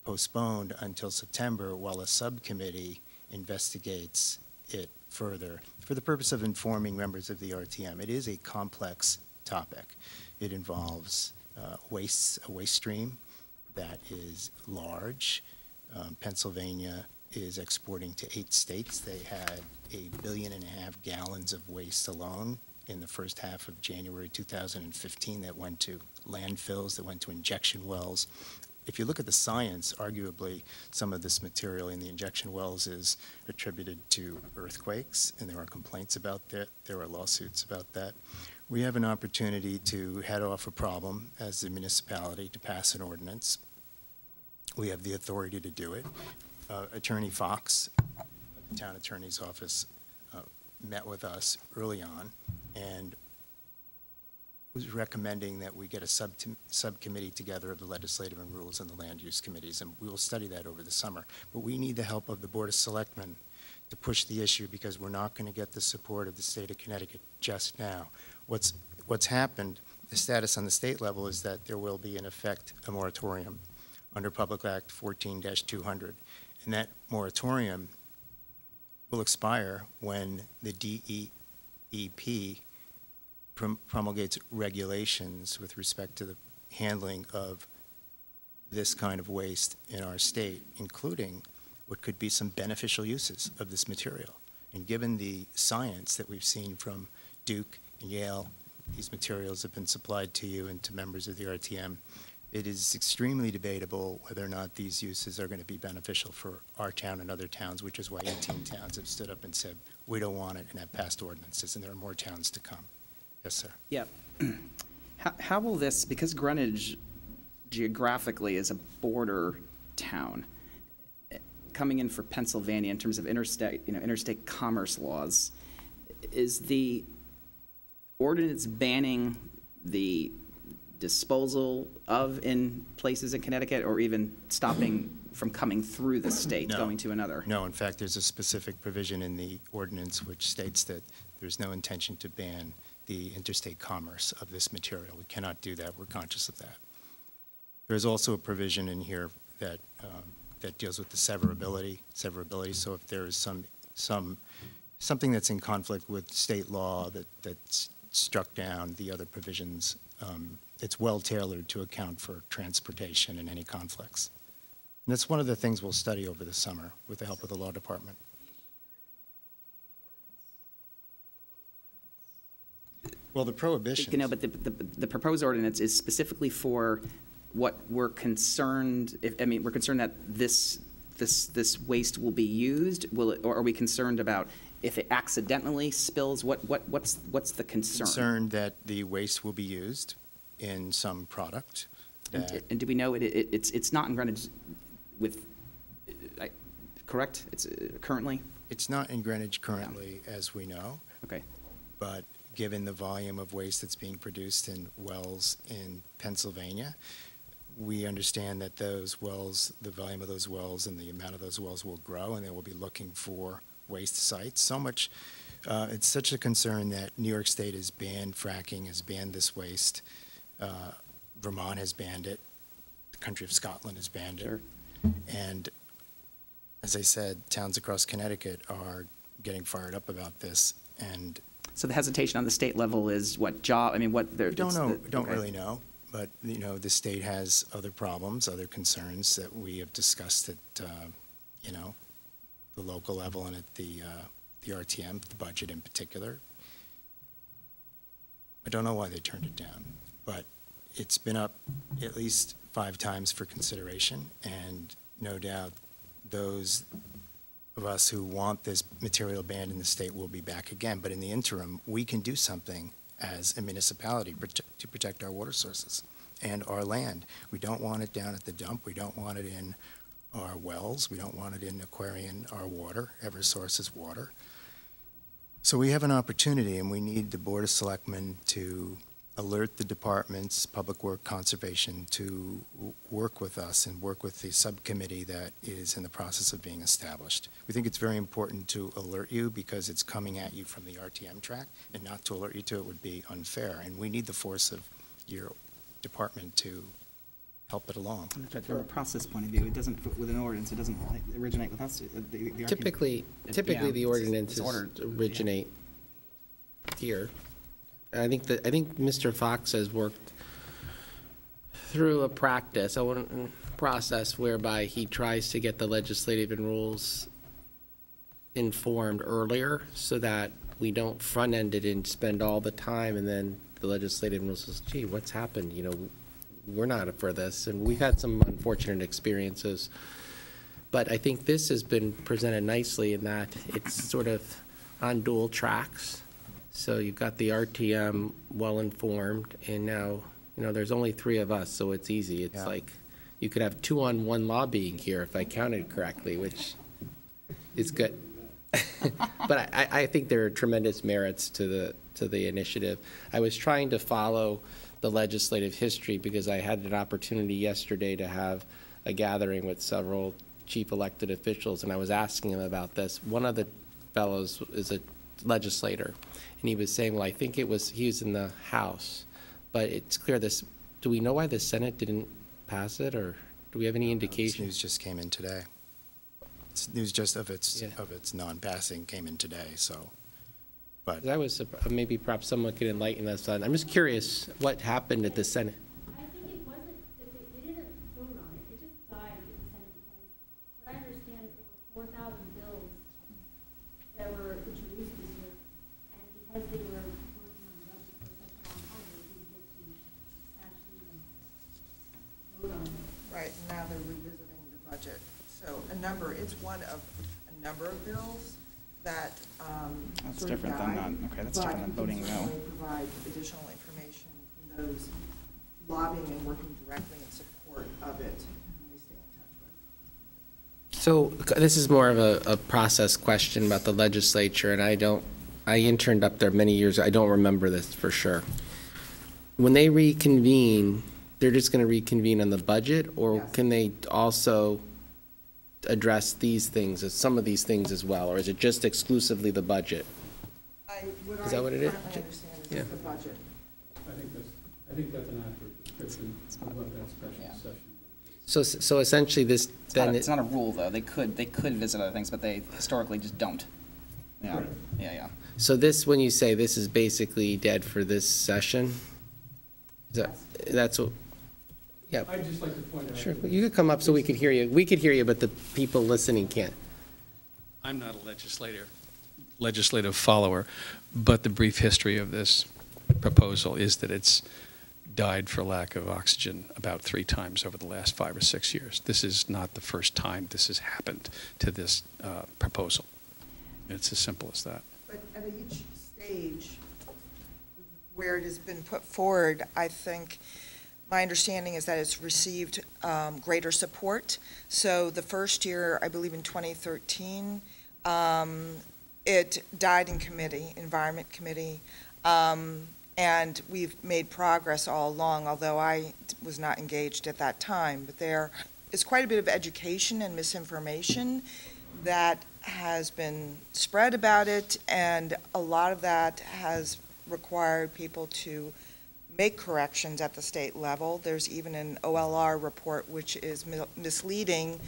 postponed until September while a subcommittee investigates it further for the purpose of informing members of the RTM. It is a complex topic. It involves a waste stream that is large. Pennsylvania is exporting to 8 states. They had 1.5 billion gallons of waste alone in the first half of January 2015 that went to landfills, that went to injection wells. If you look at the science, arguably some of this material in the injection wells is attributed to earthquakes, and there are complaints about that. There are lawsuits about that. We have an opportunity to head off a problem as a municipality to pass an ordinance. We have the authority to do it. Attorney Fox, the town attorney's office, met with us early on and was recommending that we get a subcommittee together of the legislative and rules and the land use committees, and we will study that over the summer. But we need the help of the Board of Selectmen to push the issue, because we're not going to get the support of the state of Connecticut just now. What's happened, the status on the state level, is that there will be, in effect, a moratorium under Public Act 14-200. And that moratorium will expire when the DEEP promulgates regulations with respect to the handling of this kind of waste in our state, including what could be some beneficial uses of this material. And given the science that we've seen from Duke and Yale, these materials have been supplied to you and to members of the RTM. It is extremely debatable whether or not these uses are going to be beneficial for our town and other towns, which is why 18 towns have stood up and said, we don't want it, and have passed ordinances, and there are more towns to come. Yes, sir. Yeah. How will this, because Greenwich geographically is a border town, coming in for Pennsylvania in terms of interstate commerce laws, is the ordinance banning the disposal of in places in Connecticut, or even stopping from coming through the state, No. going to another? No, in fact, there's a specific provision in the ordinance which states that there's no intention to ban the interstate commerce of this material. We cannot do that. We're conscious of that. There's also a provision in here that, that deals with the severability. So if there is something that's in conflict with state law that's struck down the other provisions, it's well tailored to account for transportation and any conflicts. And that's one of the things we'll study over the summer with the help of the law department. Well, the prohibitions. No, but the proposed ordinance is specifically for what we're concerned, we're concerned that this waste will be used, or are we concerned about if it accidentally spills? What's the concern? Concerned that the waste will be used in some product. And do we know it's not in Greenwich correct? It's currently? It's not in Greenwich currently, as we know, Okay. but given the volume of waste that's being produced in wells in Pennsylvania, we understand that those wells, the volume of those wells and the amount of those wells will grow, and they will be looking for waste sites. So much, it's such a concern that New York State has banned fracking, has banned this waste. Vermont has banned it. The country of Scotland has banned it. And as I said, towns across Connecticut are getting fired up about this. And So the hesitation on the state level is what job, what they're. we don't know, don't okay. really know. But, the state has other problems, other concerns that we have discussed at, the local level and at the RTM, the budget in particular. I don't know why they turned it down, but it's been up at least 5 times for consideration, and no doubt those of us who want this material banned in the state will be back again. But in the interim, we can do something as a municipality to protect our water sources and our land. We don't want it down at the dump. We don't want it in our wells. We don't want it in Aquarian, our water, Eversource's water. So we have an opportunity, and we need the Board of Selectmen to alert the departments, Public Work, Conservation, to work with us and work with the subcommittee that is in the process of being established. We think it's very important to alert you because it's coming at you from the RTM track, and not to alert you to it would be unfair. And we need the force of your department to help it along. From a process point of view, it doesn't, with an ordinance, it doesn't originate with us. The Typically, Yeah, the ordinances it's ordered, originate here. I think Mr. Fox has worked through a process whereby he tries to get the legislative and rules informed earlier so that we don't front-end it and spend all the time, and then the legislative rules says, gee, what's happened? We're not for this, and we've had some unfortunate experiences. But I think this has been presented nicely in that it's sort of on dual tracks. So you've got the RTM well-informed, and now, there's only 3 of us, so it's easy. It's like, you could have 2-on-1 lobbying here if I counted correctly, which is good. But I think there are tremendous merits to the initiative. I was trying to follow the legislative history because I had an opportunity yesterday to have a gathering with several chief elected officials, and I was asking them about this. One of the fellows is a legislator, and he was saying, well, I think he was in the House, but it's clear do we know why the Senate didn't pass it, or do we have any indication? This news just came in today. It's news just of its non-passing came in today, so. But I was, maybe perhaps someone could enlighten us on, I'm just curious what happened at the Senate. I think it wasn't, that they didn't vote on it, it just died at the Senate because, what I understand is there were 4,000 bills that were introduced this year, and because they were working on the budget for such a long time, they didn't get to actually even vote on it. Right, now they're revisiting the budget. So it's one of a number of bills that That's sort of different died. than, okay, that's different than voting But no. we can certainly provide additional information from those lobbying and working directly in support of it, and we stay in touch with. So this is more of a process question about the legislature, and I I interned up there many years, I don't remember this for sure. When they reconvene, they're just going to reconvene on the budget, or Yes. can they also address these things, some of these things as well, or is it just exclusively the budget? Is that what it is? Currently understand is Yeah. just the budget. I think that's an accurate description of what that special session is. So essentially this, It's not, then, it's not a rule, though. They could visit other things, but they historically just don't. Yeah, yeah. so this, when you say this is basically dead for this session? Is that's what, yeah, I'd just like to point out. sure. that You could come up so we could hear you. We could hear you, but the people listening can't. I'm not a legislative follower, but the brief history of this proposal is that it's died for lack of oxygen about 3 times over the last 5 or 6 years. This is not the first time this has happened to this proposal. It's as simple as that. But at each stage where it has been put forward, I think, my understanding is that it's received greater support. So the first year, I believe in 2013, it died in committee, Environment Committee, and we've made progress all along, although I was not engaged at that time. But there is quite a bit of education and misinformation that has been spread about it, and a lot of that has required people to make corrections at the state level. There's even an OLR report which is misleading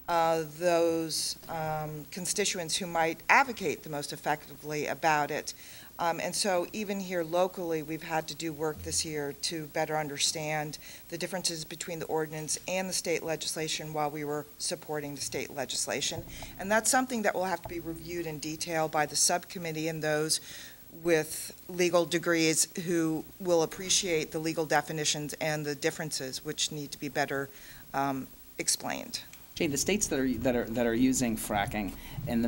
those constituents who might advocate the most effectively about it. And so even here locally, we've had to do work this year to better understand the differences between the ordinance and the state legislation while we were supporting the state legislation. And that's something that will have to be reviewed in detail by the subcommittee and those with legal degrees who will appreciate the legal definitions and the differences which need to be better explained. Jay, the states that are using fracking and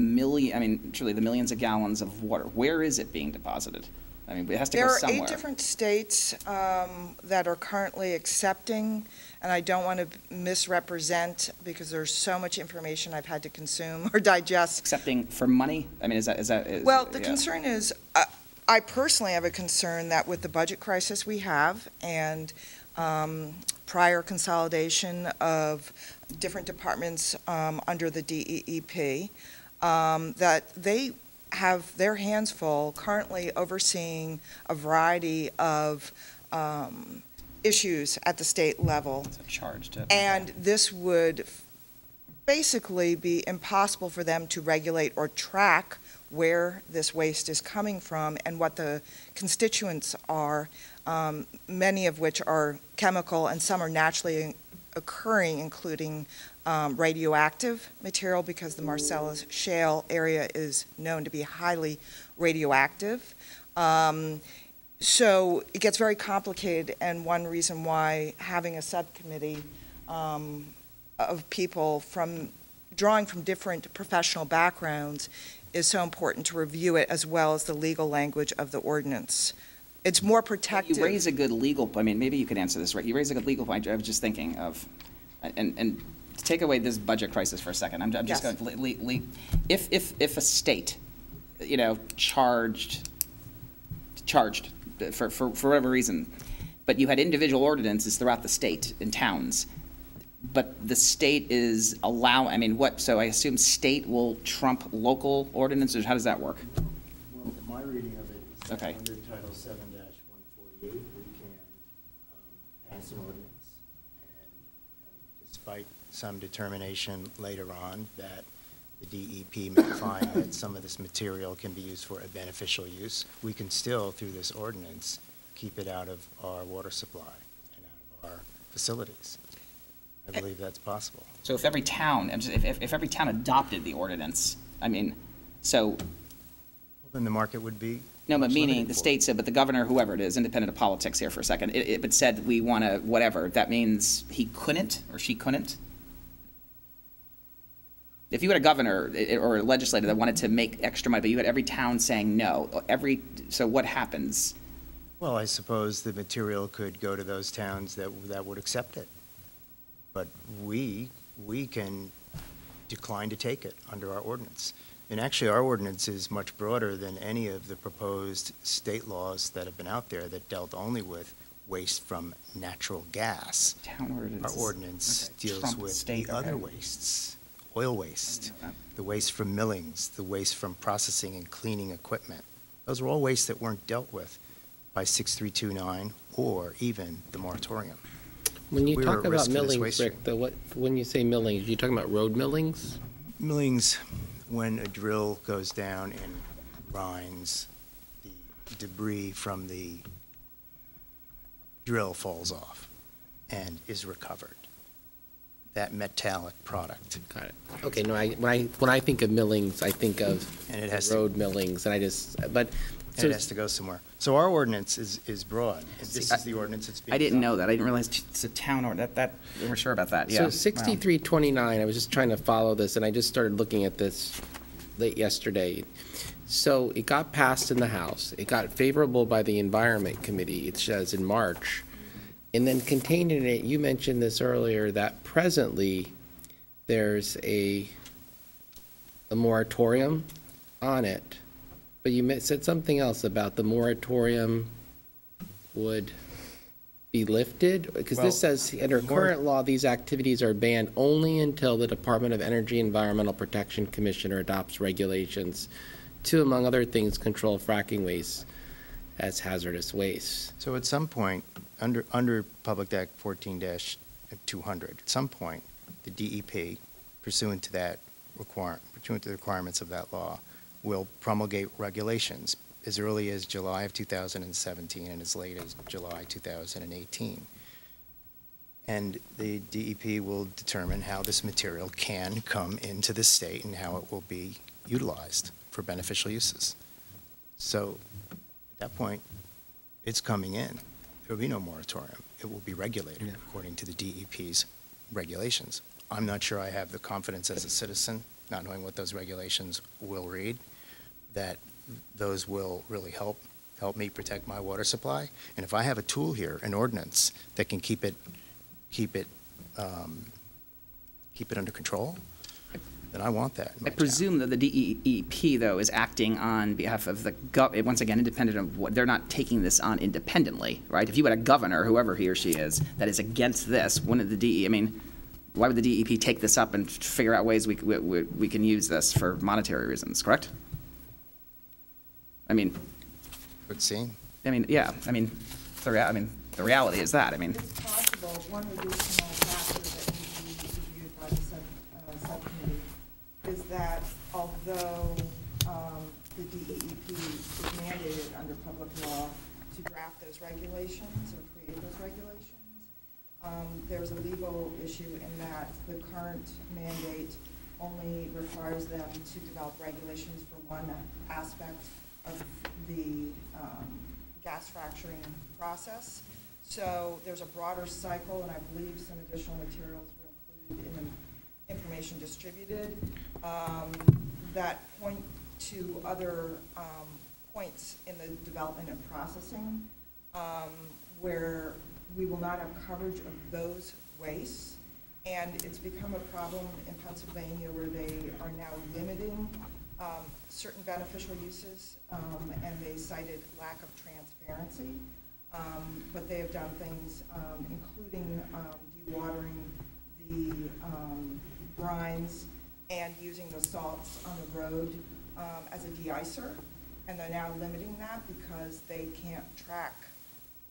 truly the millions of gallons of water, where is it being deposited? I mean, it has to go somewhere. There are 8 different states that are currently accepting, and I don't want to misrepresent because there's so much information I've had to consume or digest. Accepting for money? I mean, is that? Well, the yeah. concern is, I personally have a concern that with the budget crisis we have and prior consolidation of different departments under the DEEP, that they have their hands full currently overseeing a variety of issues at the state level. It's a charge to. And this would basically be impossible for them to regulate or track where this waste is coming from and what the constituents are, many of which are chemical and some are naturally occurring, including radioactive material, because the Marcellus Shale area is known to be highly radioactive. So it gets very complicated, and one reason why having a subcommittee of people drawing from different professional backgrounds is so important to review it, as well as the legal language of the ordinance. It's more protective. You raise a good legal, I mean, maybe you could answer this, right? You raise a good legal point. I was just thinking of, and to take away this budget crisis for a second, I'm just Yes. going, if a state, charged for whatever reason, but you had individual ordinances throughout the state in towns, but the state is so I assume state will trump local ordinances? How does that work? Well, my reading of it is that Okay. under Title 7-148, we can pass an ordinance, and despite some determination later on that the DEP may find that some of this material can be used for a beneficial use, we can still, through this ordinance, keep it out of our water supply and out of our facilities. I believe that's possible. So if every town, if every town adopted the ordinance, so. Then the market would be. No, but much meaning limited the for it. state said, but the governor, whoever it is, independent of politics here for a second, but said we want to, whatever, that means he couldn't or she couldn't? If you had a governor or a legislator that wanted to make extra money, but you had every town saying no, so what happens? Well, I suppose the material could go to those towns that would accept it. But we can decline to take it under our ordinance. And actually, our ordinance is much broader than any of the proposed state laws that have been out there that dealt only with waste from natural gas. Town ordinance. Our ordinance Okay, deals Trump with state, the other okay. wastes, oil waste, I didn't know the waste from millings, the waste from processing and cleaning equipment. Those are all wastes that weren't dealt with by 6329 or even the moratorium. When you We were talk at about risk for this millings, waste Rick, when you say millings, you talking about road millings? Millings, when a drill goes down and grinds, the debris from the drill falls off and is recovered. That metallic product. Got it. Okay, no, when I think of millings, I think of And it has to- road millings, and And it has to go somewhere. So our ordinance is broad. This is the ordinance that's being. I didn't know adopted. that. I didn't realize it's a town ordinance. We we're sure about that, yeah. So Wow. 6329, I was just trying to follow this, and I just started looking at this late yesterday. So it got passed in the House. It got favorable by the Environment Committee, it says, in March. And then contained in it, you mentioned this earlier, that presently there's a moratorium on it. But you said something else about the moratorium would be lifted? Because Well, this says, under current law, these activities are banned only until the Department of Energy Environmental Protection Commissioner adopts regulations to, among other things, control fracking waste as hazardous waste. So at some point, under Public Act 14-200, at some point, the DEP, pursuant to the requirements of that law, will promulgate regulations as early as July of 2017 and as late as July 2018. And the DEP will determine how this material can come into the state and how it will be utilized for beneficial uses. So at that point, it's coming in. There will be no moratorium. It will be regulated according to the DEP's regulations. I'm not sure I have the confidence as a citizen, not knowing what those regulations will read, that those will really help me protect my water supply. And if I have a tool here, an ordinance, that can keep it under control, then I want that in my I presume that the DEP, though, is acting on behalf of the once again, independent of what, they're not taking this on independently, right? If you had a governor, whoever he or she is, that is against this, wouldn't the DEP, I mean, why would the DEP take this up and figure out ways we can use this for monetary reasons, correct? I mean, Good seeing. yeah, the reality is that, It's possible, one additional factor that needs to be reviewed by the subcommittee is that although the DEP is mandated under public law to draft those regulations or create those regulations, there's a legal issue in that the current mandate only requires them to develop regulations for one aspect of the gas fracturing process. So there's a broader cycle, and I believe some additional materials were included in the information distributed that point to other points in the development and processing where we will not have coverage of those wastes. And it's become a problem in Pennsylvania where they are now limiting certain beneficial uses, and they cited lack of transparency. But they have done things, including dewatering the brines and using the salts on the road as a de-icer. And they're now limiting that because they can't track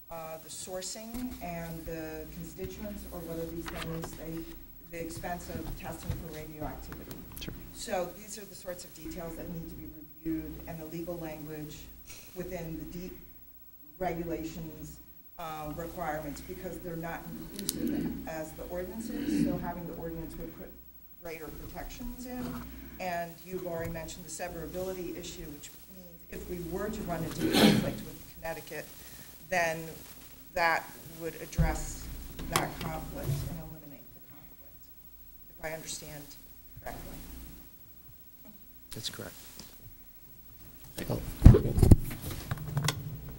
the sourcing and the constituents, or whether these things, the expense of testing for radioactivity. Sure. So these are the sorts of details that need to be reviewed, and the legal language within the deep regulations requirements, because they're not inclusive as the ordinance is. So having the ordinance would put greater protections in. And you've already mentioned the severability issue, which means if we were to run into conflict with Connecticut, then that would address that conflict and eliminate the conflict, if I understand correctly. That's correct.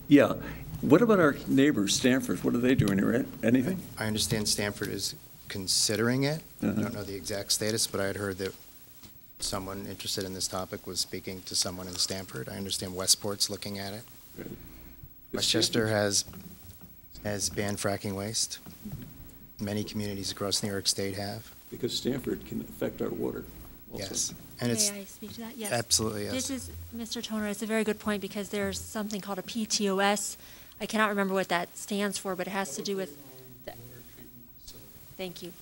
Yeah. What about our neighbors, Stanford? What are they doing? Anything? I understand Stanford is considering it. I Uh-huh. don't know the exact status, but I had heard that someone interested in this topic was speaking to someone in Stamford. I understand Westport's looking at it. Good. Westchester has banned fracking waste. Many communities across New York State have. Because Stanford can affect our water also. Yes. And it's, May I speak to that? Yes. absolutely, yes. This is, Mr. Toner, it's a very good point because there's something called a PTOS. I cannot remember what that stands for, but it has to do with, thank you.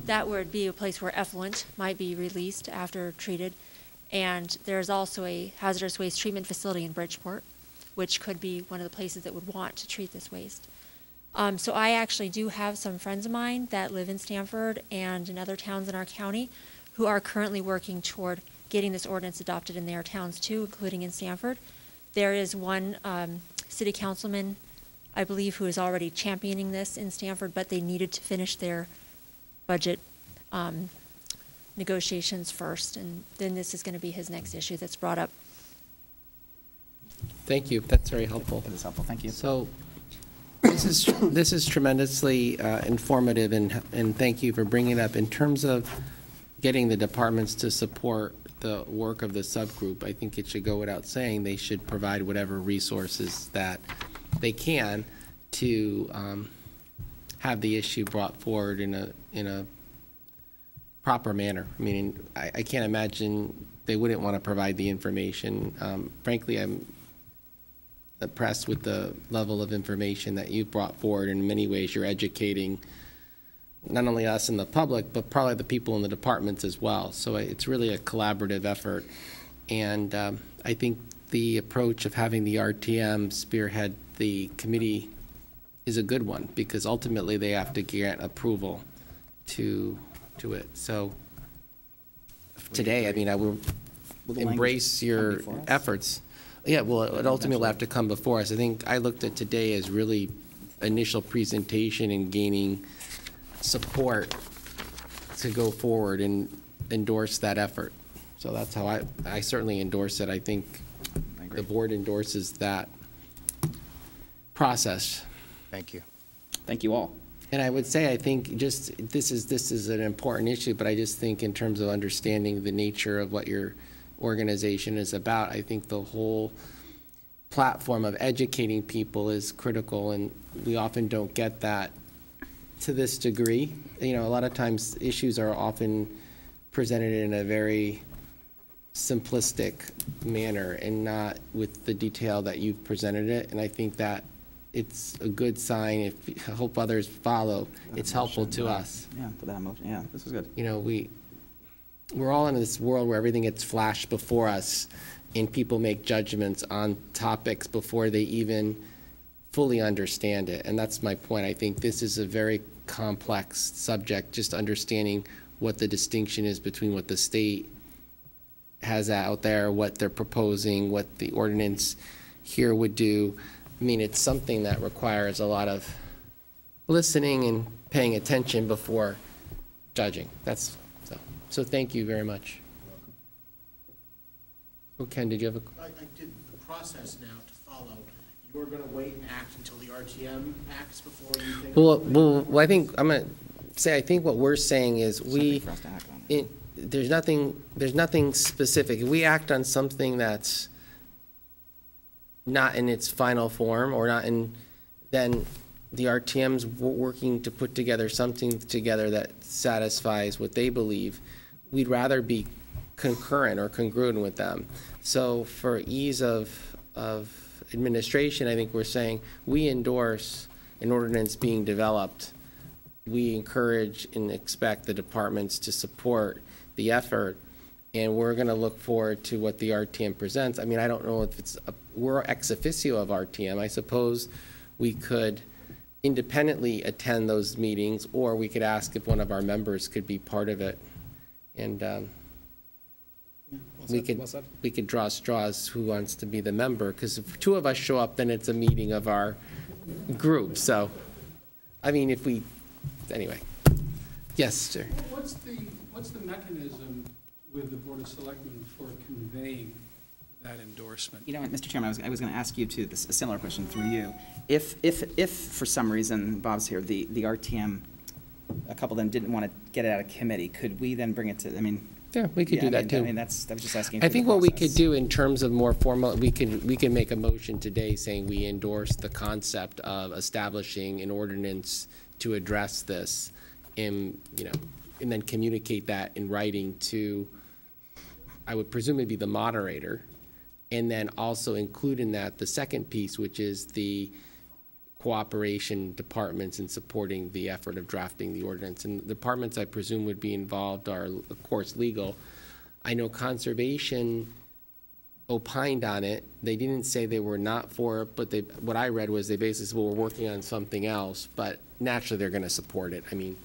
That would be a place where effluent might be released after treated. And there's also a hazardous waste treatment facility in Bridgeport, which could be one of the places that would want to treat this waste. So I actually do have some friends of mine that live in Stamford and in other towns in our county who are currently working toward getting this ordinance adopted in their towns too, including in Stamford. There is one city councilman, I believe, who is already championing this in Stamford, but they needed to finish their budget negotiations first, and then this is going to be his next issue that's brought up. Thank you. That's very helpful. That is helpful, thank you. So this is tremendously informative, and thank you for bringing it up. In terms of getting the departments to support the work of the subgroup, I think it should go without saying they should provide whatever resources that they can to have the issue brought forward in a proper manner. I mean, I can't imagine they wouldn't want to provide the information. Frankly, I'm impressed with the level of information that you've brought forward. In many ways, you're educating not only us and the public, but probably the people in the departments as well. So it's really a collaborative effort. And I think the approach of having the RTM spearhead the committee is a good one, because ultimately they have to grant approval to it. So today, I mean, I will embrace your efforts. Yeah, well, it ultimately will have to come before us. I think I looked at today as really initial presentation and gaining support to go forward and endorse that effort. So that's how I certainly endorse it. I think the board endorses that process. Thank you. Thank you all. And I would say, I think just, this is an important issue, but I just think in terms of understanding the nature of what your organization is about, I think the whole platform of educating people is critical, and we often don't get that to this degree. You know, a lot of times issues are often presented in a very simplistic manner and not with the detail that you've presented it, and I think that it's a good sign. I hope others follow. It's helpful to us. Yeah, put that in motion. Yeah, this is good. You know, we're all in this world where everything gets flashed before us, and people make judgments on topics before they even fully understand it. And that's my point. I think this is a very complex subject, just understanding what the distinction is between what the state has out there, what they're proposing, what the ordinance here would do. I mean, it's something that requires a lot of listening and paying attention before judging. So thank you very much. Oh, Ken, did you have a? I did the process now to follow. You're going to wait and act until the RTM acts before you think? Well, I think, I'm going to say, I think what we're saying is Something for us to act on. there's nothing specific. If we act on something that's not in its final form, or not in, then the RTM's working to put together something together that satisfies what they believe. We'd rather be concurrent or congruent with them. So for ease of administration, I think we're saying we endorse an ordinance being developed. We encourage and expect the departments to support the effort, and we're going to look forward to what the RTM presents. I mean, I don't know if we're ex officio of RTM. I suppose we could independently attend those meetings, or we could ask if one of our members could be part of it. And we could draw straws who wants to be the member, because if two of us show up, then it's a meeting of our group. So, I mean, anyway. Yes, sir. What's the mechanism with the Board of Selectmen for conveying that endorsement? You know what, Mr. Chairman, I was going to ask you a similar question through you. If for some reason, Bob's here, the RTM, a couple of them didn't want to get it out of committee, could we then bring it to, I mean, Yeah, we could do that too. I mean, that was just asking. I for the think what we could process. do in terms of more formal, we can make a motion today saying we endorse the concept of establishing an ordinance to address this and then communicate that in writing to, I would presume it'd be the moderator, and then also include in that the second piece, which is the cooperation departments in supporting the effort of drafting the ordinance. And the departments I presume would be involved are, of course, legal. I know conservation opined on it. They didn't say they were not for it, but what I read was they basically said, well, we're working on something else, but naturally they're going to support it. I mean,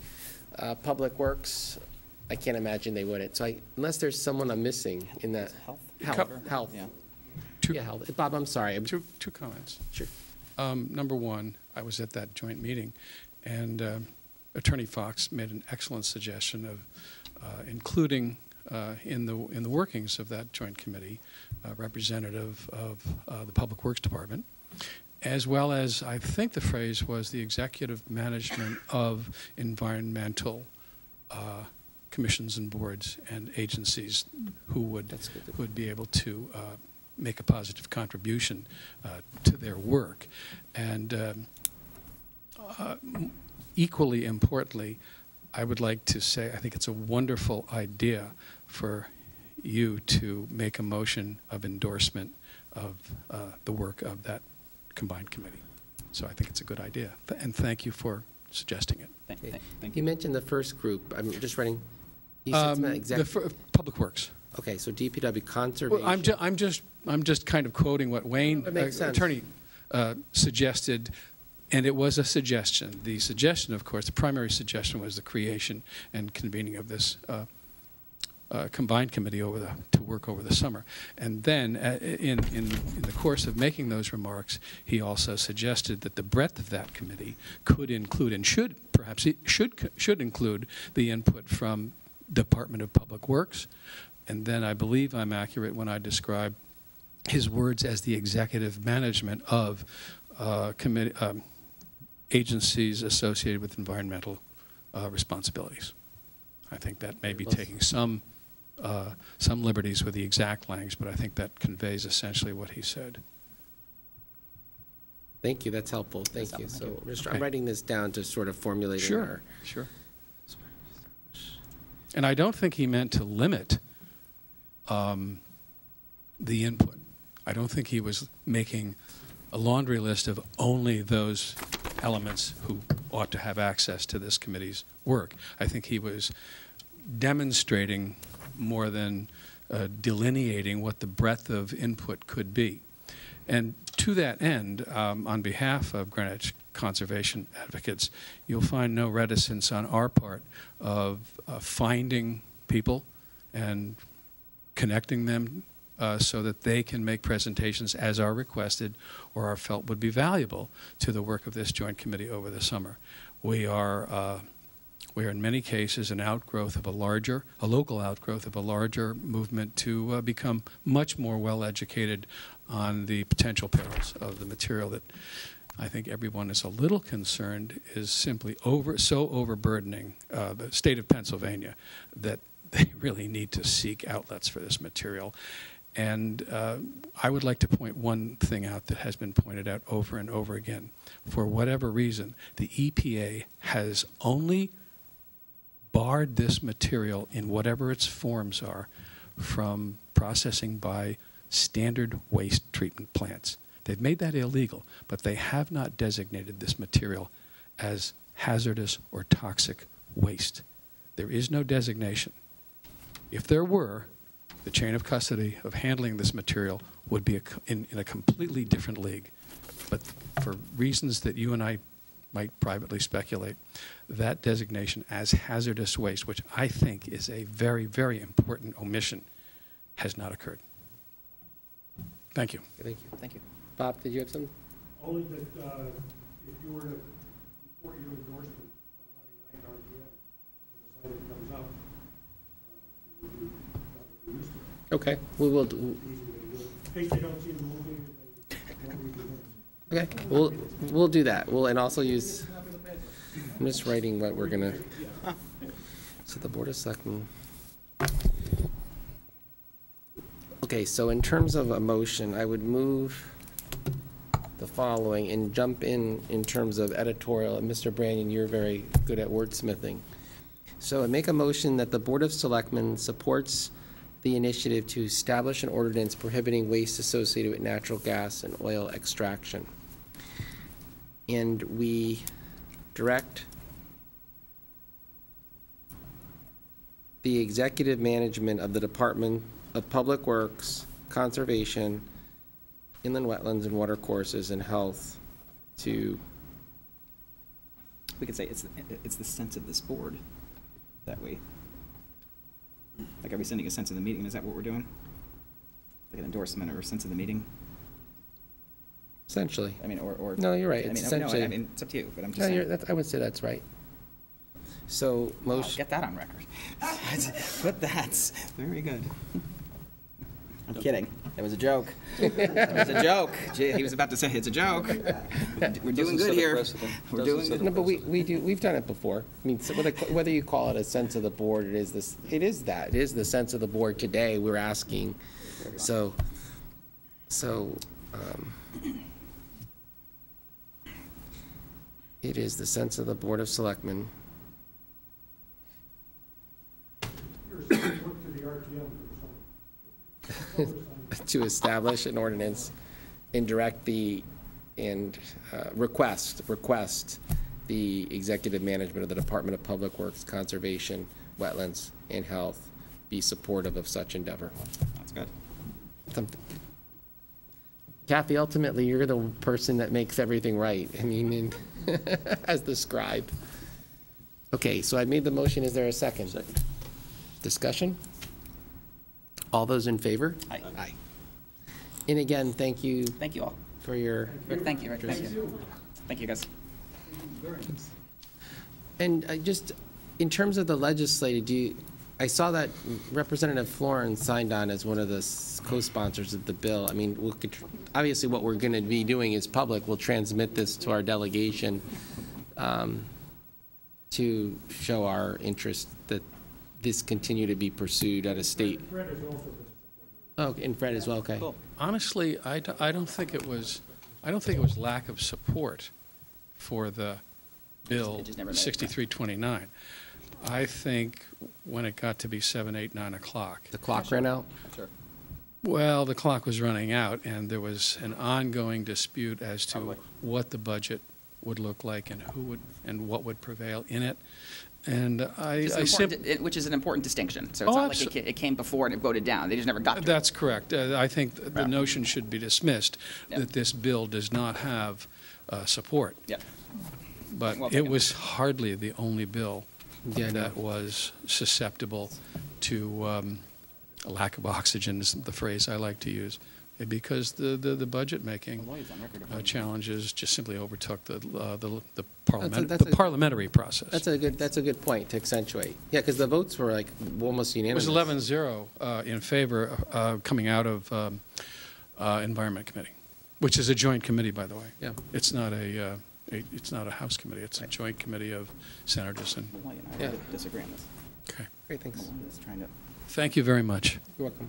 Public Works, I can't imagine they wouldn't. So unless there's someone I'm missing in that. Health? Health. Yeah. Yeah, health. Bob, I'm sorry. Two comments. Sure. Number one, I was at that joint meeting, and Attorney Fox made an excellent suggestion of including in the workings of that joint committee a representative of the Public Works Department, as well as, I think the phrase was, the executive management of environmental commissions and boards and agencies who would be able to make a positive contribution to their work. And equally importantly, I would like to say I think it's a wonderful idea for you to make a motion of endorsement of the work of that combined committee. So I think it's a good idea. And thank you for suggesting it. Thank You mentioned the first group. I'm just writing. You said something exactly. Public Works. Okay, so DPW conservation. Well, I'm just kind of quoting what Wayne, That makes sense. attorney, suggested, and it was a suggestion. The suggestion, of course, the primary suggestion was the creation and convening of this combined committee to work over the summer. And then, in the course of making those remarks, he also suggested that the breadth of that committee could include and should include the input from Department of Public Works. And then I believe I'm accurate when I describe his words as the executive management of agencies associated with environmental responsibilities. I think that may be taking some liberties with the exact language, but I think that conveys essentially what he said. Thank you, that's helpful. Thank you. So I'm writing this down to sort of formulate. Sure. And I don't think he meant to limit the input. I don't think he was making a laundry list of only those elements who ought to have access to this committee's work. I think he was demonstrating more than delineating what the breadth of input could be. And to that end, on behalf of Greenwich Conservation Advocates, you'll find no reticence on our part of finding people and connecting them so that they can make presentations as are requested or are felt would be valuable to the work of this joint committee over the summer. We are in many cases an outgrowth of a local outgrowth of a larger movement to become much more well-educated on the potential perils of the material that I think everyone is a little concerned is simply so overburdening the state of Pennsylvania that they really need to seek outlets for this material. And I would like to point one thing out that has been pointed out over and over again. For whatever reason, the EPA has only barred this material in whatever its forms are from processing by standard waste treatment plants. They've made that illegal, but they have not designated this material as hazardous or toxic waste. There is no designation. If there were, the chain of custody of handling this material would be in a completely different league. But for reasons that you and I might privately speculate, that designation as hazardous waste, which I think is a very, very important omission, has not occurred. Thank you. Thank you. Thank you. Bob, did you have something? Only that if you were to report your endorsement on Monday night RTM, when the sign comes up, that would be useful. Okay, we will. Easy way to do it. In case they don't see the movie, they won't read the minutes. Okay, we'll do that. We'll and also use. I'm just writing what we're gonna. So the Board of Selectmen Okay, so in terms of a motion, I would move the following and jump in terms of editorial. And Mr. Brandon, you're very good at wordsmithing. So I make a motion that the Board of Selectmen supports the initiative to establish an ordinance prohibiting waste associated with natural gas and oil extraction. And we direct the executive management of the Department of Public Works, Conservation, Inland Wetlands and Watercourses, and Health to, We could say it's the sense of this board that we, like, are we sending a sense of the meeting? Is that what we're doing? Like an endorsement or a sense of the meeting? essentially. I mean, or. No, you're right. I It's mean, essentially. No, I mean, it's up to you, but I'm just No, saying. I would say that's right. So, Wow, motion, get that on record. But that's very good. I'm kidding. That was a joke. That was a joke. Gee, he was about to say it's a joke. We're doing good here. We're doing good. no, but we've done it before. I mean, so whether you call it a sense of the board, it is that. It is the sense of the board today. We're asking, so, it is the sense of the Board of Selectmen to establish an ordinance and direct request the executive management of the Department of Public Works, Conservation, Wetlands, and Health be supportive of such endeavor. That's good. Something. Kathy, ultimately, you're the person that makes everything right. I mean, as the scribe. Okay, so I made the motion. Is there a second? Second. Discussion? All those in favor? Aye. Aye. And again, thank you Thank you all. for your, Rick, thank you, Rick. Thank you. Thank you, guys. and just in terms of the legislative, I saw that Representative Florin signed on as one of the co-sponsors of the bill. I mean, obviously what we're going to be doing is public. We'll transmit this to our delegation to show our interest that this continue to be pursued at a state. Oh, and Fred as well, okay. Cool. Honestly, I don't think it was lack of support for the bill It just never made it, right? 6329. I think when it got to be 7, 8, 9 o'clock, The clock ran out? Sure. well, the clock was running out, and there was an ongoing dispute as to Probably. what the budget would look like and who would, and what would prevail in it. And Which is an important distinction. So Oh, it's not like it came before and it voted down. They just never got to it. That's correct. I think the Yeah. notion should be dismissed Yeah. that this bill does not have support. Yeah. But Well it taken. was hardly the only bill Yeah, I know. that was susceptible to a lack of oxygen, is the phrase I like to use, because the budget-making The lawyer's on record of challenges just simply overtook the that's a- parliamentary process. That's a good point to accentuate. Yeah, because the votes were like almost It unanimous. was 11-0 in favor coming out of Environment Committee, which is a joint committee, by the way. Yeah. It's not it's not a House committee. It's a joint committee of senators. And Malloy and I Yeah. disagree on this. okay, Great, thanks. Malloy is trying to. thank you very much. You're welcome.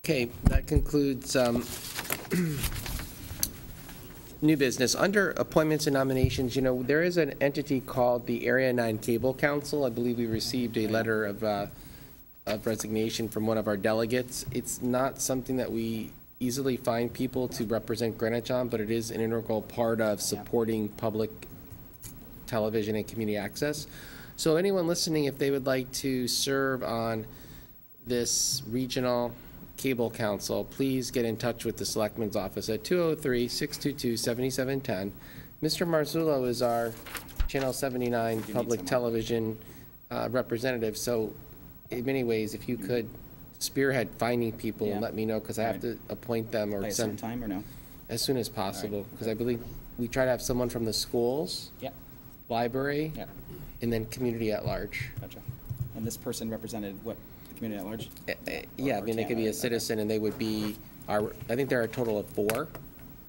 Okay, that concludes new business. Under appointments and nominations, there is an entity called the Area 9 Cable Council. I believe we received a letter of resignation from one of our delegates. It's not something that we easily find people to represent Greenwich on, but it is an integral part of supporting public television and community access. So anyone listening, if they would like to serve on this regional cable council, please get in touch with the Selectman's office at 203-622-7710. Mr. Marzullo is our Channel 79 public television representative, so in many ways, if you could spearhead finding people and Yeah. let me know, because I have Right. to appoint them By or a certain send time or no? as soon as possible, because I believe we try to have someone from the schools, Yep, library, yep, and then community at large. gotcha. And this person represented what, the community at large? Yeah, I Or mean, they could be a okay. citizen, and they would be our, I think there are a total of 4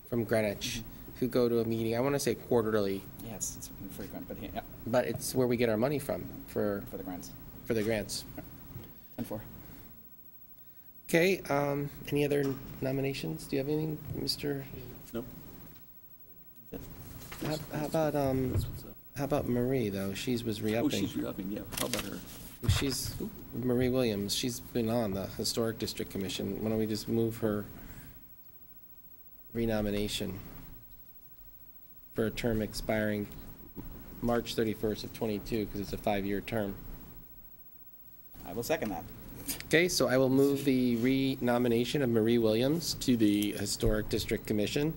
from Greenwich who go to a meeting, I want to say quarterly, Yeah, it's infrequent, but yeah, but it's where we get our money from for for the grants. the grants. 10-4. Okay, any other nominations? Do you have anything, Mr.? Nope. How about Marie, though? She was Oh, re-upping. she's re-upping, yeah. How about her? She's, Marie Williams, she's been on the Historic District Commission. Why don't we just move her renomination for a term expiring March 31st of '22, because it's a 5-year term. I will second that. Okay, so I will move the renomination of Marie Williams to the Historic District Commission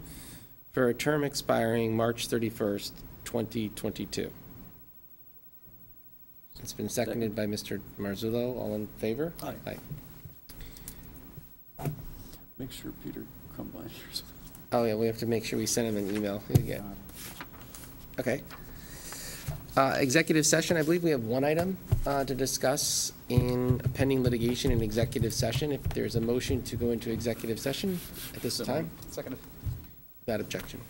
for a term expiring March 31st, 2022. It's been seconded by Mr. Marzullo. All in favor? Aye. Make sure Peter Crumbine or something. Oh, yeah, we have to make sure we send him an email. Yeah. Okay. Executive session, I believe we have one item to discuss in pending litigation in executive session. If there's a motion to go into executive session at this time, Seconded. without objection.